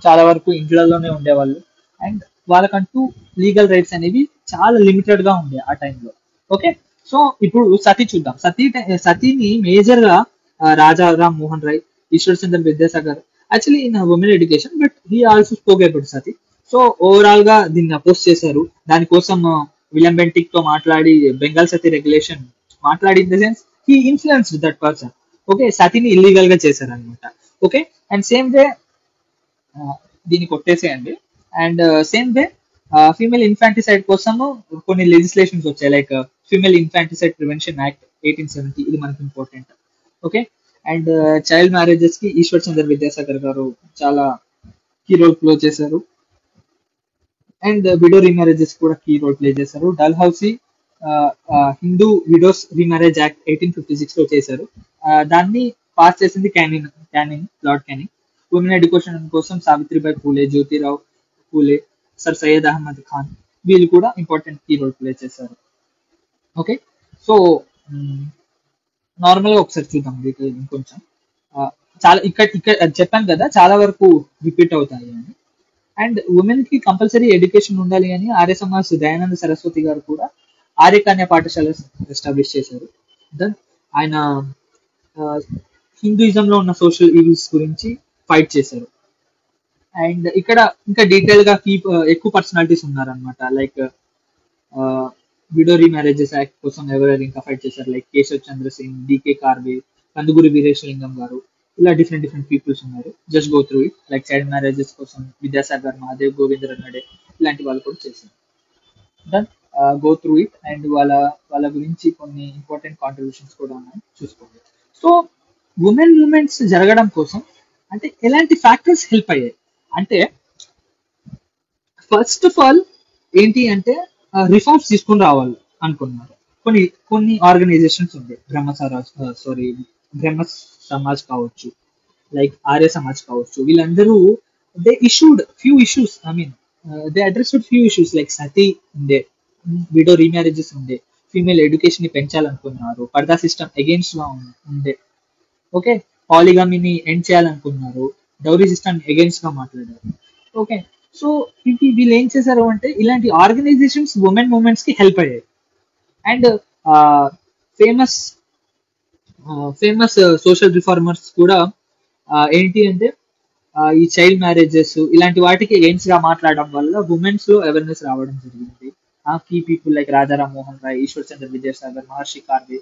Speaker 1: చాలా వరకు ఇంట్లలోనే ఉండేవాళ్ళు అండ్ వాళ్ళకంటూ లీగల్ రైట్స్ అనేవి చాలా లిమిటెడ్ గా ఉండే ఆ టైంలో. ఓకే, సో ఇప్పుడు సతీ చూద్దాం. సతీని మేజర్ గా Raja Ram Mohan Roy, Ishwar Chandra Vidyasagar actually in women education, but he also spoke about sati. So overall గా దీన్ని అపోజ్ చేశారు. దానికోసం విలియం బెంటిక్ తో మాట్లాడి బెంగాల్ సతీ రెగ్యులేషన్ మాట్లాడి, in the sense he influenced that person. Okay, సతీని ఇల్లీగల్ గా చేశారు అనమాట. ఓకే, అండ్ సేమ్ వే దీన్ని కొట్టేసేయండి. And same way female infanticide కోసము కొన్ని లెజిస్లేషన్స్ వచ్చాయి, like female infanticide prevention act 1870, ఇది మనకి important. Okay, and child marriages కి ఈశ్వర్ చంద్ర విద్యాసాగర్ గారు చాలా కీ రోల్ ప్లే చేశారు. అండ్ విడో రీమ్యారేజెస్ కూడా కీ రోల్ ప్లే చేశారు. Dalhousie Hindu widows remarriage act 1856 లో చేశారు. దాన్ని పాస్ చేసింది లార్డ్ క్యానింగ్. ఉమెన్ ఎడ్యుకేషన్ కోసం సావిత్రిబాయి పూలే, జ్యోతిరావు పూలే, సర్ సయ్యద్ అహ్మద్ ఖాన్ వీళ్ళు కూడా ఇంపార్టెంట్ కీ రోల్ ప్లే చేశారు. ఓకే, సో నార్మల్ గా ఒకసారి చూద్దాం డీటెయిల్ ఇంకొంచెం. చాలా ఇక్కడ ఇక్కడ చెప్పాను కదా, చాలా వరకు రిపీట్ అవుతాయి అని. అండ్ ఉమెన్ కి కంపల్సరీ ఎడ్యుకేషన్ ఉండాలి అని ఆర్య సమాజ్ దయానంద సరస్వతి గారు కూడా ఆర్య కన్యా పాఠశాల ఎస్టాబ్లిష్ చేశారు. దెన్ ఆయన హిందూయిజం లో ఉన్న సోషల్ ఈవిల్స్ గురించి ఫైట్ చేశారు. అండ్ ఇక్కడ ఇంకా డీటెయిల్ గా ఎక్కువ పర్సనాలిటీస్ ఉన్నారనమాట. లైక్ విడో రీమ్యారేజెస్ యాక్ట్ కోసం ఎవరెవరు ఇంకా ఫైట్ చేశారు, లైక్ కేశవ్ చంద్ర సింగ్, డికే కార్వే, కందుకూరి వీరేశలింగం గారు, ఇలా డిఫరెంట్ డిఫరెంట్ పీపుల్స్ ఉన్నారు. Just go through it. Like child marriages కోసం విద్యాసాగర్, మహాదేవ్, గోవింద్ రన్నడే ఇలాంటి వాళ్ళు కూడా చేశారు. Then go through it and వాళ్ళ వాళ్ళ గురించి కొన్ని ఇంపార్టెంట్ కాంట్రిబ్యూషన్స్ కూడా ఉన్నాయి, చూసుకోండి. సో ఉమెన్ మూమెంట్స్ జరగడం కోసం అంటే ఎలాంటి ఫ్యాక్టర్స్ హెల్ప్ అయ్యాయి అంటే, ఫస్ట్ ఆఫ్ ఆల్ ఏంటి అంటే రిఫార్మ్స్ తీసుకుని రావాలి అనుకున్నారు. కొన్ని కొన్ని ఆర్గనైజేషన్స్ ఉంది, బ్రహ్మ సమాజ్ కావచ్చు, లైక్ ఆర్య సమాజ్ కావచ్చు, వీళ్ళందరూ they issued few issues. I mean they addressed few issues like sati ఉండే, విడో రీమ్యారేజెస్ ఉండే, ఫీమేల్ ఎడ్యుకేషన్ ని పెంచాలనుకున్నారు, పర్దా సిస్టమ్ అగేన్స్ట్ గా ఉండే. ఓకే, పాలిగమీని ఎండ్ చేయాలనుకున్నారు, డౌరీ సిస్టమ్ అగేన్స్ట్ గా మాట్లాడారు. ఓకే, సో ఇవి వీళ్ళు ఏం చేశారు అంటే ఇలాంటి ఆర్గనైజేషన్స్ ఉమెన్ మూమెంట్స్ కి హెల్ప్ అయ్యాయి. And famous famous social reformers కూడా ఏంటి అంటే ఈ చైల్డ్ మ్యారేజెస్ ఇలాంటి వాటికి అగేన్స్ట్ గా మాట్లాడడం వల్ల ఉమెన్స్ లో అవేర్నెస్ రావడం జరిగింది. Key people like Rajaram Mohan Roy, Ishwar Chandra Vidyasagar, Maharshi Karve,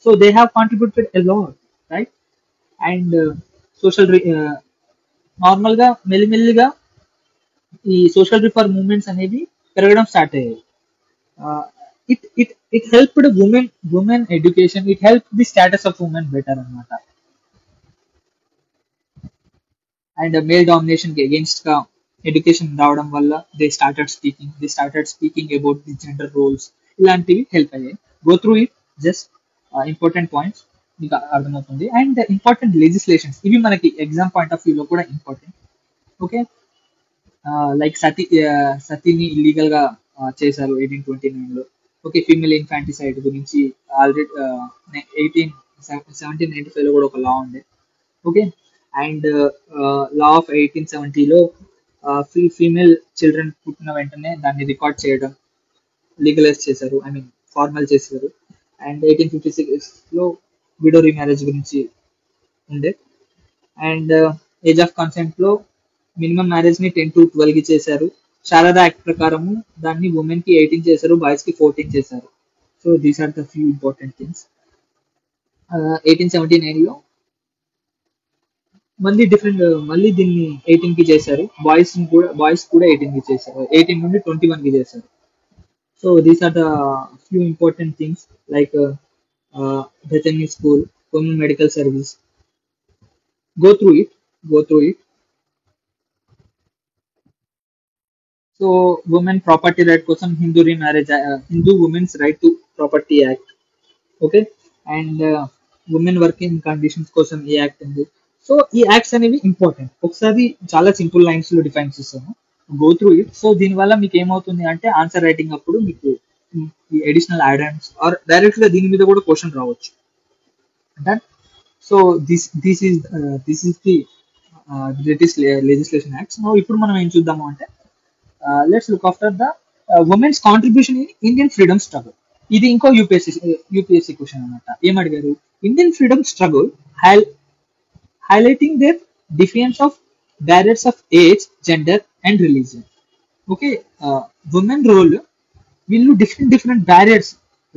Speaker 1: so they have contributed a lot, right? And social normal గా మెల్లిమెల్లిగా ఈ సోషల్ రిఫార్మ్ మూవ్మెంట్స్ అనేవి పెరగడం స్టార్ట్ అయ్యాయి. it helped women education, it helped the status of women better అన్నమాట. అండ్ మేల్ డామినేషన్ కి అగేన్స్ట్ గా ఎడ్యుకేషన్ రావడం వల్ల they started speaking about the gender roles, ఇలాంటివి హెల్ప్ అయ్యాయి. Go through it, just important points మీకు అర్థమవుతుంది. అండ్ ఇంపార్టెంట్ లెజిస్లేషన్స్, ఇవి మనకి ఎగ్జామ్ పాయింట్ ఆఫ్ వ్యూలో కూడా ఇంపార్టెంట్. ఓకే, లైక్ సతీని ఇల్లీగల్ గా చేశారు 1829 లో. ఓకే, ఫీమేల్ ఇన్ఫాంటిసైడ్ గురించి ఆల్రెడీ 1795 లో కూడా ఒక లా ఉండే. ఓకే, అండ్ లా ఆఫ్ 1870లో ఫీమేల్ చిల్డ్రన్ పుట్టిన వెంటనే దాన్ని రికార్డ్ చేయడం లీగలైజ్ చేశారు, ఐ మీన్ ఫార్మల్ చేశారు. అండ్ 1856లో విడో రీమ్యారేజ్ గురించి ఉండే. అండ్ ఏజ్ ఆఫ్ కన్సెంట్ లో మినిమం మ్యారేజ్ ని 10 to 12 కి చేశారు. శారదా యాక్ట్ ప్రకారము దాన్ని ఉమెన్ కి 18 చేశారు, బాయ్స్ కి 14 చేశారు. So these are the few important things. 1879లో మళ్ళీ దీన్ని 18 కి చేశారు. బాయ్స్ కూడా 18 కి చేశారు, 18 నుండి 21 కి చేశారు. So these are the few important things, like Bethune school, women medical service. Go through it, go through it. So women property right కోసం Hindu women's right to property act. Okay, and women working conditions కోసం ఈ యాక్ట్ ఉంది. సో ఈ యాక్ట్స్ అనేవి ఇంపార్టెంట్. ఒకసారి చాలా సింపుల్ లైన్స్ లో డిఫైన్ చేస్తాను, గో త్రూ ఇట్. సో దీనివల్ల మీకు ఏమవుతుంది అంటే ఆన్సర్ రైటింగ్ అప్పుడు మీకు ఈ అడిషనల్ యాడన్స్ ఆర్ డైరెక్ట్ గా దీని మీద కూడా క్వశ్చన్ రావచ్చు. Done. So this is the latest legislation acts. ఇప్పుడు మనం ఏం చూద్దాము అంటే, let's look after the women's contribution in Indian freedom struggle. ఇది ఇంకో యూపీఎస్సీ క్వశ్చన్ అనమాట. ఏమడిగారు, Indian freedom struggle highlighting their defiance of barriers of age, gender and religion. Okay, women role, వీళ్ళు డిఫరెంట్ బ్యారియర్స్,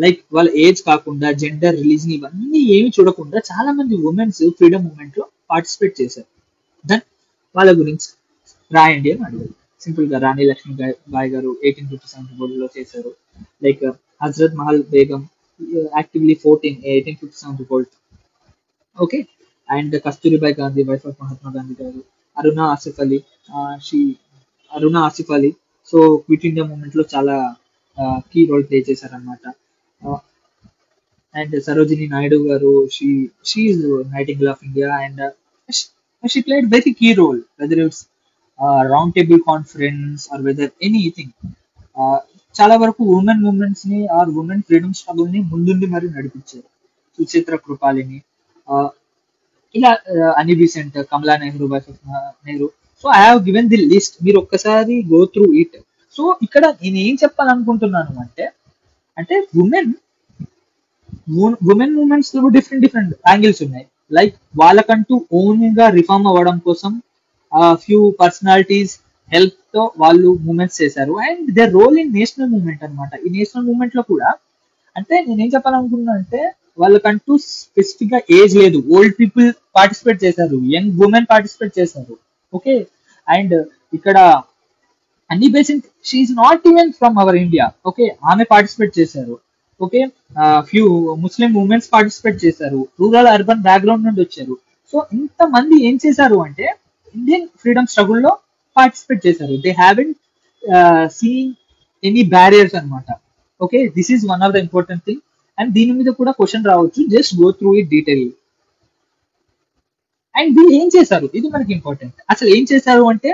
Speaker 1: లైక్ వాళ్ళ ఏజ్ కాకుండా జెండర్, రిలీజన్ ఇవన్నీ ఏమి చూడకుండా చాలా మంది ఉమెన్స్ ఫ్రీడమ్ మూవ్మెంట్ లో పార్టిసిపేట్ చేశారు. దెన్ వాళ్ళ గురించి రాయండి అని అడిగారు. సింపుల్ గా రాణి లక్ష్మీబాయి గారు 1857 లో చేశారు. Like Hazrat Mahal Begum actively 1857 revolt. Okay, and Kasturibai Gandhi, wife of Mahatma Gandhi గారు. Aruna Asaf Ali, she Aruna Asaf Ali, so quit India movement లో చాలా కీ రోల్ ప్లే చేశారనమాట. అండ్ సరోజిని నాయుడు గారు, she is nightingale of India, and she played very key role, whether it's round table conference or whether anything. చాలా వరకు ఉమెన్ మూవ్మెంట్స్ ని ఆర్ ఉమెన్ ఫ్రీడమ్ స్ట్రగుల్ ని ముందుండి మరి నడిపించారు. సుచిత్ర కృపాలిని, ఇలా అని Besant, Kamala Nehru, wife of Nehru. So I have given the list, మీరు ఒక్కసారి గో త్రూ ఇట్. సో ఇక్కడ నేను ఏం చెప్పాలనుకుంటున్నాను అంటే అంటే ఉమెన్ మూమెంట్స్ లో డిఫరెంట్ యాంగిల్స్ ఉన్నాయి. లైక్ వాళ్ళకంటూ ఓన్ గా రిఫార్మ్ అవ్వడం కోసం ఫ్యూ పర్సనాలిటీస్ హెల్ప్ తో వాళ్ళు మూమెంట్స్ చేశారు. And their role in national movement అనమాట. ఈ నేషనల్ మూవ్మెంట్ లో కూడా అంటే నేనేం చెప్పాలనుకుంటున్నా అంటే, వాళ్ళకంటూ స్పెసిఫిక్ గా ఏజ్ లేదు, ఓల్డ్ పీపుల్ పార్టిసిపేట్ చేశారు, యంగ్ ఉమెన్ పార్టిసిపేట్ చేశారు. ఓకే, అండ్ ఇక్కడ అన్ని basic, she's not even from our India. Okay, ఆమె పార్టిసిపేట్ చేశారు. Okay, few Muslim women's participate చేశారు, రూరల్ అర్బన్ బ్యాక్గ్రౌండ్ నుండి వచ్చారు. సో ఇంతమంది ఏం చేశారు అంటే ఇండియన్ ఫ్రీడమ్ స్ట్రగుల్లో పార్టిసిపేట్ చేశారు. They haven't seen any barriers అనమాట. Okay, this is one of the important thing. And దీని మీద కూడా క్వశ్చన్ రావచ్చు, just go through it detail. And వీళ్ళు ఏం చేశారు, ఇది మనకి ఇంపార్టెంట్. అసలు ఏం చేశారు అంటే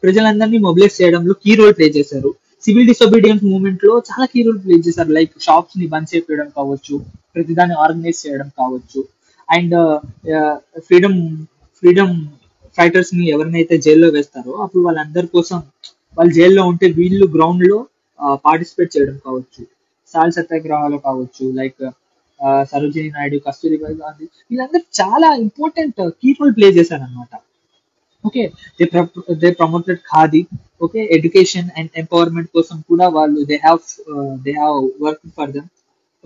Speaker 1: ప్రజలందరినీ మొబిలైజ్ చేయడంలో కీ రోల్ ప్లే చేశారు. సివిల్ డిసొబీడియన్స్ మూవ్మెంట్ లో చాలా కీ రోల్ ప్లే చేశారు. లైక్ షాప్స్ ని బంద్ చేయడం కావచ్చు, ప్రతిదాన్ని ఆర్గనైజ్ చేయడం కావచ్చు. అండ్ ఫ్రీడమ్ ఫ్రీడమ్ ఫైటర్స్ ని ఎవరినైతే జైల్లో వేస్తారో అప్పుడు వాళ్ళందరి కోసం, వాళ్ళు జైల్లో ఉంటే వీళ్ళు గ్రౌండ్ లో పార్టిసిపేట్ చేయడం కావచ్చు, సాల్ సత్యాగ్రహాలు కావచ్చు. లైక్ సరోజిని నాయుడు, కస్తూరిబాయి గాంధీ, వీళ్ళందరూ చాలా ఇంపార్టెంట్ కీ రోల్ ప్లే చేశారనమాట. Okay, they promoted khadi. Okay, education and empowerment కోసం కూడా వాళ్ళు they have work for them.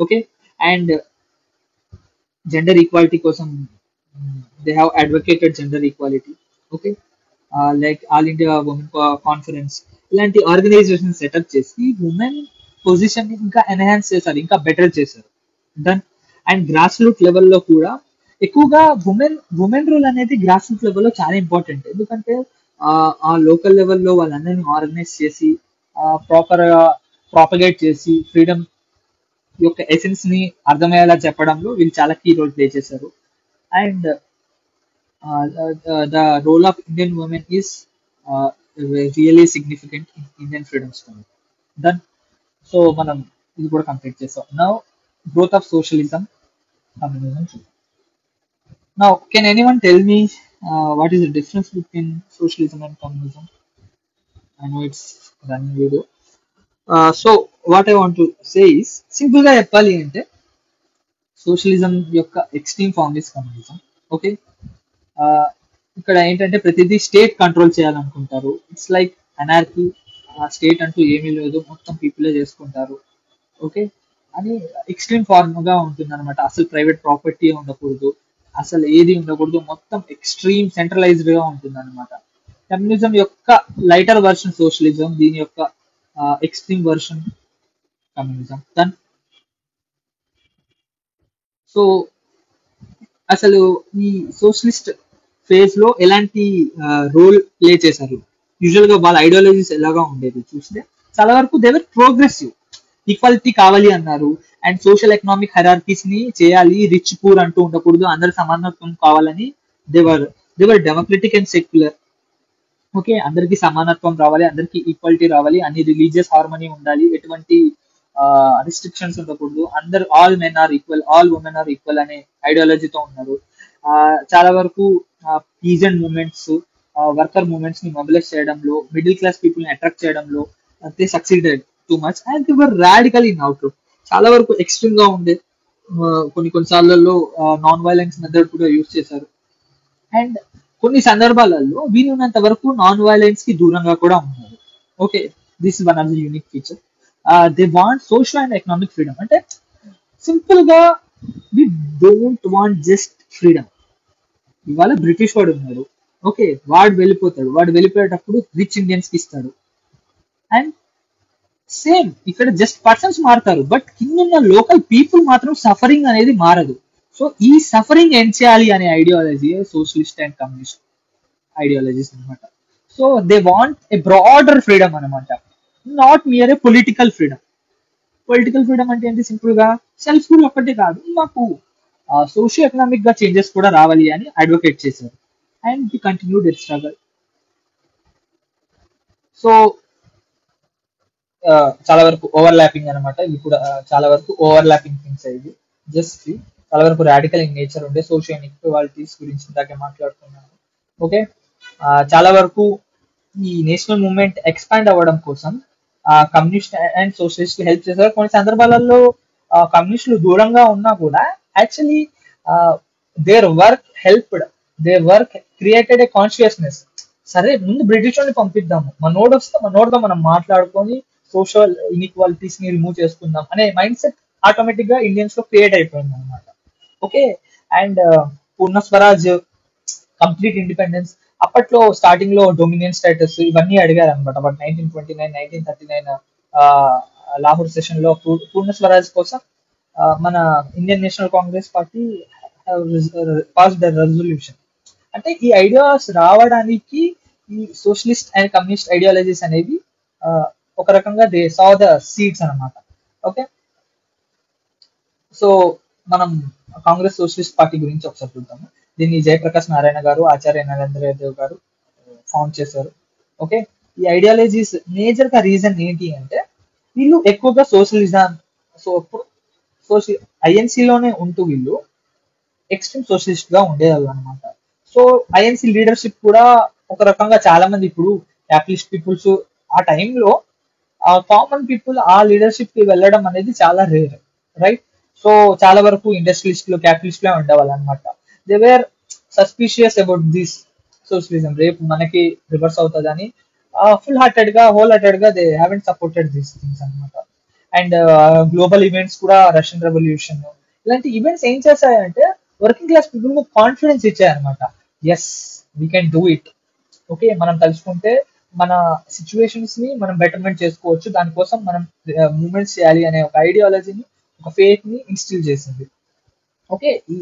Speaker 1: Okay, and gender equality కోసం they have advocated gender equality. Okay, like all India women conference, ఇలాంటి ఆర్గనైజేషన్ సెటప్ చేసి ఉమెన్ పొజిషన్ ని ఇంకా ఎన్హాన్స్ చేశారు, ఇంకా బెటర్ చేశారు. దెన్ అండ్ గ్రాస్ రూట్ లెవెల్లో కూడా ఎక్కువగా ఉమెన్ రూల్ అనేది గ్రాస్ రూట్ లెవెల్లో చాలా ఇంపార్టెంట్. ఎందుకంటే ఆ లోకల్ లెవెల్లో వాళ్ళందరినీ ఆర్గనైజ్ చేసి ప్రాపర్ గా ప్రాపగేట్ చేసి ఫ్రీడమ్ యొక్క ఎసెన్స్ ని అర్థమయ్యేలా చెప్పడంలో వీళ్ళు చాలా కీ రోల్ ప్లే చేశారు. And the role of Indian women is really significant in Indian freedom story. Then so మనం ఇది కూడా కంప్లీట్ చేస్తాం. Now growth of socialism, communism. Now, can anyone tell me what is the difference between socialism and communism? I know it's running video. So, what I want to say is, simple గా చెప్పాలి అంటే సోషలిజం యొక్క extreme form is communism. Okay, ఇక్కడ ఏంటంటే ప్రతిదీ స్టేట్ కంట్రోల్ చేయాలనుకుంటారు. ఇట్స్ లైక్ అనార్కీ, స్టేట్ అంటూ ఏమీ లేదు, మొత్తం పీపులే చేసుకుంటారు. ఓకే, అని ఎక్స్ట్రీమ్ ఫార్మ్ గా ఉంటుంది అనమాట. అసలు ప్రైవేట్ ప్రాపర్టీ ఉండకూడదు, అసలు ఏది ఉండకూడదు, మొత్తం ఎక్స్ట్రీమ్ సెంట్రలైజ్డ్ గా ఉంటుంది అనమాట. కమ్యూనిజం యొక్క లైటర్ వర్షన్ సోషలిజం, దీని యొక్క extreme version communism. Then so అసలు ఈ సోషలిస్ట్ ఫేజ్ లో ఎలాంటి రోల్ ప్లే చేశారు, యూజువల్ గా వాళ్ళ ఐడియాలజీస్ ఎలాగా ఉండేది చూస్తే చాలా వరకు దేవర్ ప్రోగ్రెసివ్. ఈక్వాలిటీ కావాలి అన్నారు, అండ్ సోషల్ ఎకనామిక్ హెరార్కీస్ ని చేయాలి, రిచ్ పూర్ అంటూ ఉండకూడదు, అందరి సమానత్వం కావాలని దేవర్ డెమోక్రటిక్ అండ్ సెక్యులర్. ఓకే, అందరికి సమానత్వం రావాలి, అందరికి ఈక్వాలిటీ రావాలి, అన్ని రిలీజియస్ హార్మనీ ఉండాలి, ఎటువంటి రిస్ట్రిక్షన్స్ ఉండకూడదు, అందరు all men are equal, all women are equal అనే ఐడియాలజీతో ఉన్నారు. చాలా వరకు పీజెంట్ మూమెంట్స్, వర్కర్ మూమెంట్స్ ని మొబిలైజ్ చేయడంలో, మిడిల్ క్లాస్ పీపుల్ ని అట్రాక్ట్ చేయడంలో they succeeded too much and they were radical in outlook. చాలా వరకు ఎక్స్ట్రీమ్ గా ఉండే, కొన్నిసార్లలో నాన్ వైలెన్స్ మెథడ్ కూడా యూజ్ చేశారు. అండ్ కొన్ని సందర్భాలలో వీలున్నంత వరకు నాన్ వైలెన్స్ కి దూరంగా కూడా ఉన్నారు. Okay, this is one of the unique feature. They want social and economic freedom. అంటే సింపుల్ గా we don't want just freedom. ఇవాళ బ్రిటిష్ వాడు ఉన్నాడు, ఓకే, వాడు వెళ్ళిపోతాడు, వాడు వెళ్ళిపోయేటప్పుడు రిచ్ ఇండియన్స్ కి ఇస్తాడు. అండ్ సేమ్ ఇక్కడ జస్ట్ పర్సన్స్ మారుతారు, బట్ కింద లోకల్ పీపుల్ మాత్రం సఫరింగ్ అనేది మారదు. సో ఈ సఫరింగ్ ఎండ్ చేయాలి అనే ideology socialist and communist ideologies అనమాట. So they want a broader freedom అనమాట, not mere a political freedom. Political freedom అంటే ఏంటి, సింపుల్ గా సెల్ఫ్ రూల్ ఒక్కటే కాదు, మాకు సోషియో ఎకనామిక్ గా చేంజెస్ కూడా రావాలి అని అడ్వకేట్ చేశారు. And the continued it struggle. So చాలా వరకు ఓవర్ ల్యాపింగ్ అనమాట, ఇది కూడా చాలా వరకు ఓవర్ ల్యాపింగ్ థింగ్స్ అయ్యి జస్ట్ చాలా వరకు రాడికల్ ఇన్ నేచర్ ఉండే సోషియో ఇన్ఈక్వాలిటీస్ గురించి ఇందాకే మాట్లాడుతున్నాను. ఓకే, చాలా వరకు ఈ నేషనల్ మూవ్మెంట్ ఎక్స్పాండ్ అవ్వడం కోసం కమ్యూనిస్ట్ అండ్ సోషలిస్ట్ హెల్ప్ చేశారు. కొన్ని సందర్భాలలో కమ్యూనిస్టులు దూరంగా ఉన్నా కూడా actually their work helped, their work created a consciousness. సరే ముందు బ్రిటిష్ వాడిని పంపిద్దాము, మనోడు వస్తే మనోడితో మనం మాట్లాడుకొని సోషల్ ఇన్ఈక్వాలిటీస్ ని రిమూవ్ చేసుకుందాం అనే మైండ్ సెట్ ఆటోమేటిక్ గా ఇండియన్స్ లో క్రియేట్ అయిపోయింది అనమాట. Okay, and Purna Swaraj, complete independence, అప్పట్లో స్టార్టింగ్ లో డొమినియన్ స్టేటస్ ఇవన్నీ అడిగారు అనమాట. బట్ 1929, 1939 లాహోర్ సెషన్ లో పూర్ణ స్వరాజ్ కోసం మన Indian National Congress party passed resolution. అంటే ఈ ఐడియాస్ రావడానికి ఈ సోషలిస్ట్ అండ్ కమ్యూనిస్ట్ ఐడియాలజీస్ అనేవి ఒక రకంగా దే సా ద సీడ్స్ అనమాట. ఓకే, సో మనం కాంగ్రెస్ సోషలిస్ట్ పార్టీ గురించి ఒకసారి చూద్దాము. దీన్ని జయప్రకాష్ నారాయణ గారు, ఆచార్య నరేంద్ర దేవ్ గారు ఫౌండ్ చేశారు. ఓకే, ఈ ఐడియాలజీస్ మేజర్ గా రీజన్ ఏంటి అంటే వీళ్ళు ఎక్కువగా సోషలిజం, ఐఎన్సీలోనే ఉంటూ వీళ్ళు ఎక్స్ట్రీమ్ సోషలిస్ట్ గా ఉండేవాళ్ళు అనమాట. సో ఐఎన్సీ లీడర్షిప్ కూడా ఒక రకంగా చాలా మంది ఇప్పుడు క్యాపిటలిస్ట్ పీపుల్స్ ఆ టైంలో కామన్ పీపుల్ ఆ లీడర్షిప్ కి వెళ్ళడం అనేది చాలా రేర్, రైట్? సో చాలా వరకు ఇండస్ట్రియలిస్టులు, క్యాపిటలిస్టులే ఉండేవాళ్ళు అనమాట. They were suspicious about this socialism, రేపు మనకి రివర్స్ అవుతుందని ఫుల్ హార్టెడ్ గా, హోల్ హార్టెడ్ గా they haven't supported these things అనమాట. అండ్ గ్లోబల్ ఈవెంట్స్ కూడా, రష్యన్ రెవల్యూషన్ ఇలాంటి ఈవెంట్స్ ఏం చేశాయంటే వర్కింగ్ క్లాస్ పీపుల్ కాన్ఫిడెన్స్ ఇచ్చాయన్నమాట. Yes we can do it. Okay, మనం తలుచుకుంటే మన సిచ్యువేషన్స్ ని మనం బెటర్మెంట్ చేసుకోవచ్చు, దానికోసం మనం మూవ్మెంట్స్ చేయాలి అనే ఒక ఐడియాలజీని, ఒక ఫేత్ ని ఇన్స్టిల్ చేసింది. ఓకే, ఈ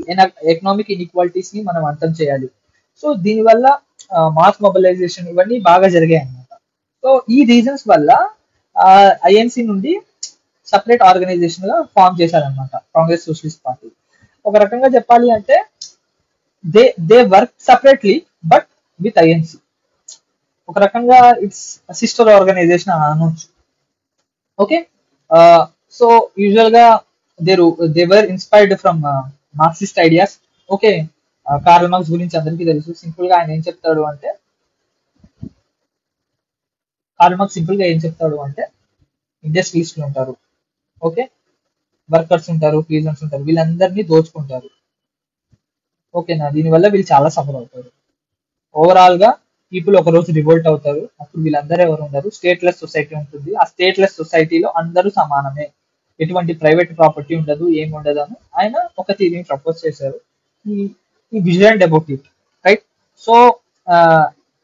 Speaker 1: ఎకనామిక్ ఇన్ఈక్వాలిటీస్ ని మనం అంతం చేయాలి. సో దీనివల్ల మాస్ మొబిలైజేషన్ ఇవన్నీ బాగా జరిగాయి అన్నమాట. సో ఈ రీజన్స్ వల్ల ఐఎన్సి నుండి సపరేట్ ఆర్గనైజేషన్ గా ఫామ్ చేశారనమాట కాంగ్రెస్ సోషలిస్ట్ పార్టీ. ఒక రకంగా చెప్పాలి అంటే they work separately but with INC. ఒక రకంగా ఇట్స్ సిస్టర్ ఆర్గనైజేషన్ అని అనొచ్చు. ఓకే, సో యూజువల్ గా they were inspired from Marxist ideas. Okay, Karl Marx గురించి అందరికీ తెలుసు. సింపుల్ గా ఆయన ఏం చెప్తాడు అంటే, ఇండస్ట్రియలిస్టులు ఉంటారు, ఓకే, వర్కర్స్ ఉంటారు, పీజన్స్ ఉంటారు, వీళ్ళందరినీ దోచుకుంటారు. ఓకేనా, దీనివల్ల వీళ్ళు చాలా సఫర్ అవుతారు. ఓవరాల్ గా పీపుల్ ఒక రోజు రివోల్ట్ అవుతారు. అప్పుడు వీళ్ళందరూ ఎవరు ఉండరు, స్టేట్లెస్ సొసైటీ ఉంటుంది. ఆ స్టేట్లెస్ సొసైటీలో అందరూ సమానమే, ఎటువంటి ప్రైవేట్ ప్రాపర్టీ ఉండదు, ఏమి ఉండదు అని ఆయన ఒక థియరీని ప్రపోజ్ చేశారు. ఈ vision about it, right. So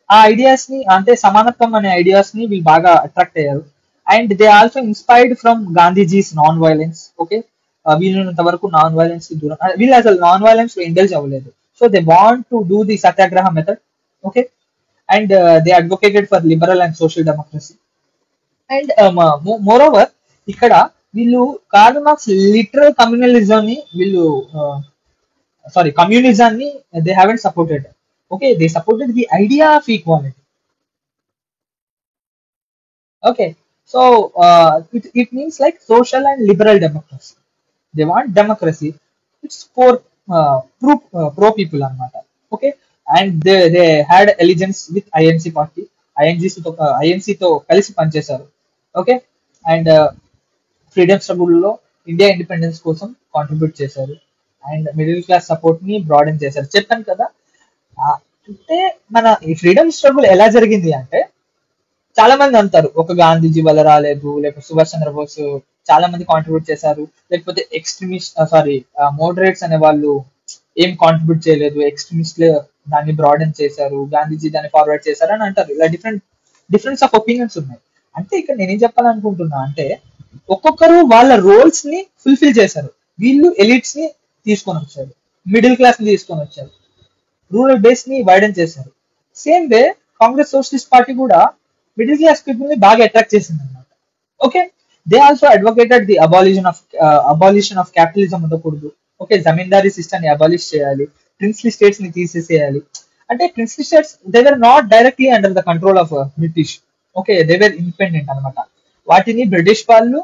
Speaker 1: ఆ ఐడియాస్ ని, అంటే సమానత్వం అనే ఐడియాస్ ని వీళ్ళు బాగా అట్రాక్ట్ అయ్యారు. And they also inspired from Gandhiji's non violence. Okay, వీళ్ళంత వరకు నాన్ వైలెన్స్ కి దూరం, వీళ్ళు అసలు నాన్ వైలెన్స్ లో ఇండల్జ్ అవ్వలేదు. So they want to do the satyagraha method. Okay, and they advocated for liberal and social democracy. And moreover ఇక్కడ వీళ్ళు కార్ల్ మార్క్స్ లిటరల్ కమ్యూనలిజాన్ని కమ్యూనిజాన్ని they haven't supported. Okay, they supported the idea of equality. Okay, so it means like social and liberal democracy. They want democracy. It's for pro people అన్నమాట. Okay, and they had allegiance with INC party. ఐఎన్సీతో కలిసి పనిచేశారు. ఓకే, అండ్ ఫ్రీడమ్ స్ట్రగుల్లో ఇండియా ఇండిపెండెన్స్ కోసం కాంట్రిబ్యూట్ చేశారు. అండ్ మిడిల్ క్లాస్ సపోర్ట్ ని బ్రాడెన్ చేశారు. చెప్పాను కదా, అంటే మన ఈ ఫ్రీడమ్ స్ట్రగుల్ ఎలా జరిగింది అంటే, చాలా మంది అంటారు ఒక గాంధీజీ వల్ల రాలేదు, లేకపోతే సుభాష్ చంద్రబోస్ చాలా మంది కాంట్రిబ్యూట్ చేశారు, లేకపోతే మోడరేట్స్ అనే వాళ్ళు ఏం కాంట్రిబ్యూట్ చేయలేదు, ఎక్స్ట్రీమిస్ట్లు దాన్ని బ్రాడెన్ చేశారు, గాంధీజీ దాన్ని ఫార్వర్డ్ చేశారు అని అంటారు. ఇలా డిఫరెన్స్ ఆఫ్ ఒపీనియన్స్ ఉన్నాయి. అంటే ఇక్కడ నేనేం చెప్పాలనుకుంటున్నా అంటే, ఒక్కొక్కరు వాళ్ళ రోల్స్ ని ఫుల్ఫిల్ చేశారు. వీళ్ళు ఎలిట్స్ ని తీసుకొని వచ్చారు, మిడిల్ క్లాస్ ని తీసుకొని వచ్చారు, రూరల్ బేస్ ని వైడెన్ చేశారు. Same way Congress socialist party కూడా మిడిల్ క్లాస్ పీపుల్ ని బాగా అట్రాక్ట్ చేసింది అనమాట. Okay, they also advocated the abolition of capitalism ఉండకూడదు. ఓకే, జమీందారీ సిస్టమ్ ని అబాలిష్ చేయాలి, ప్రిన్స్లీ స్టేట్స్ ని తీసేసేయాలి. అంటే princely states they were not directly under the control of British. Okay, they were independent అనమాట. వాటిని బ్రిటిష్ వాళ్ళు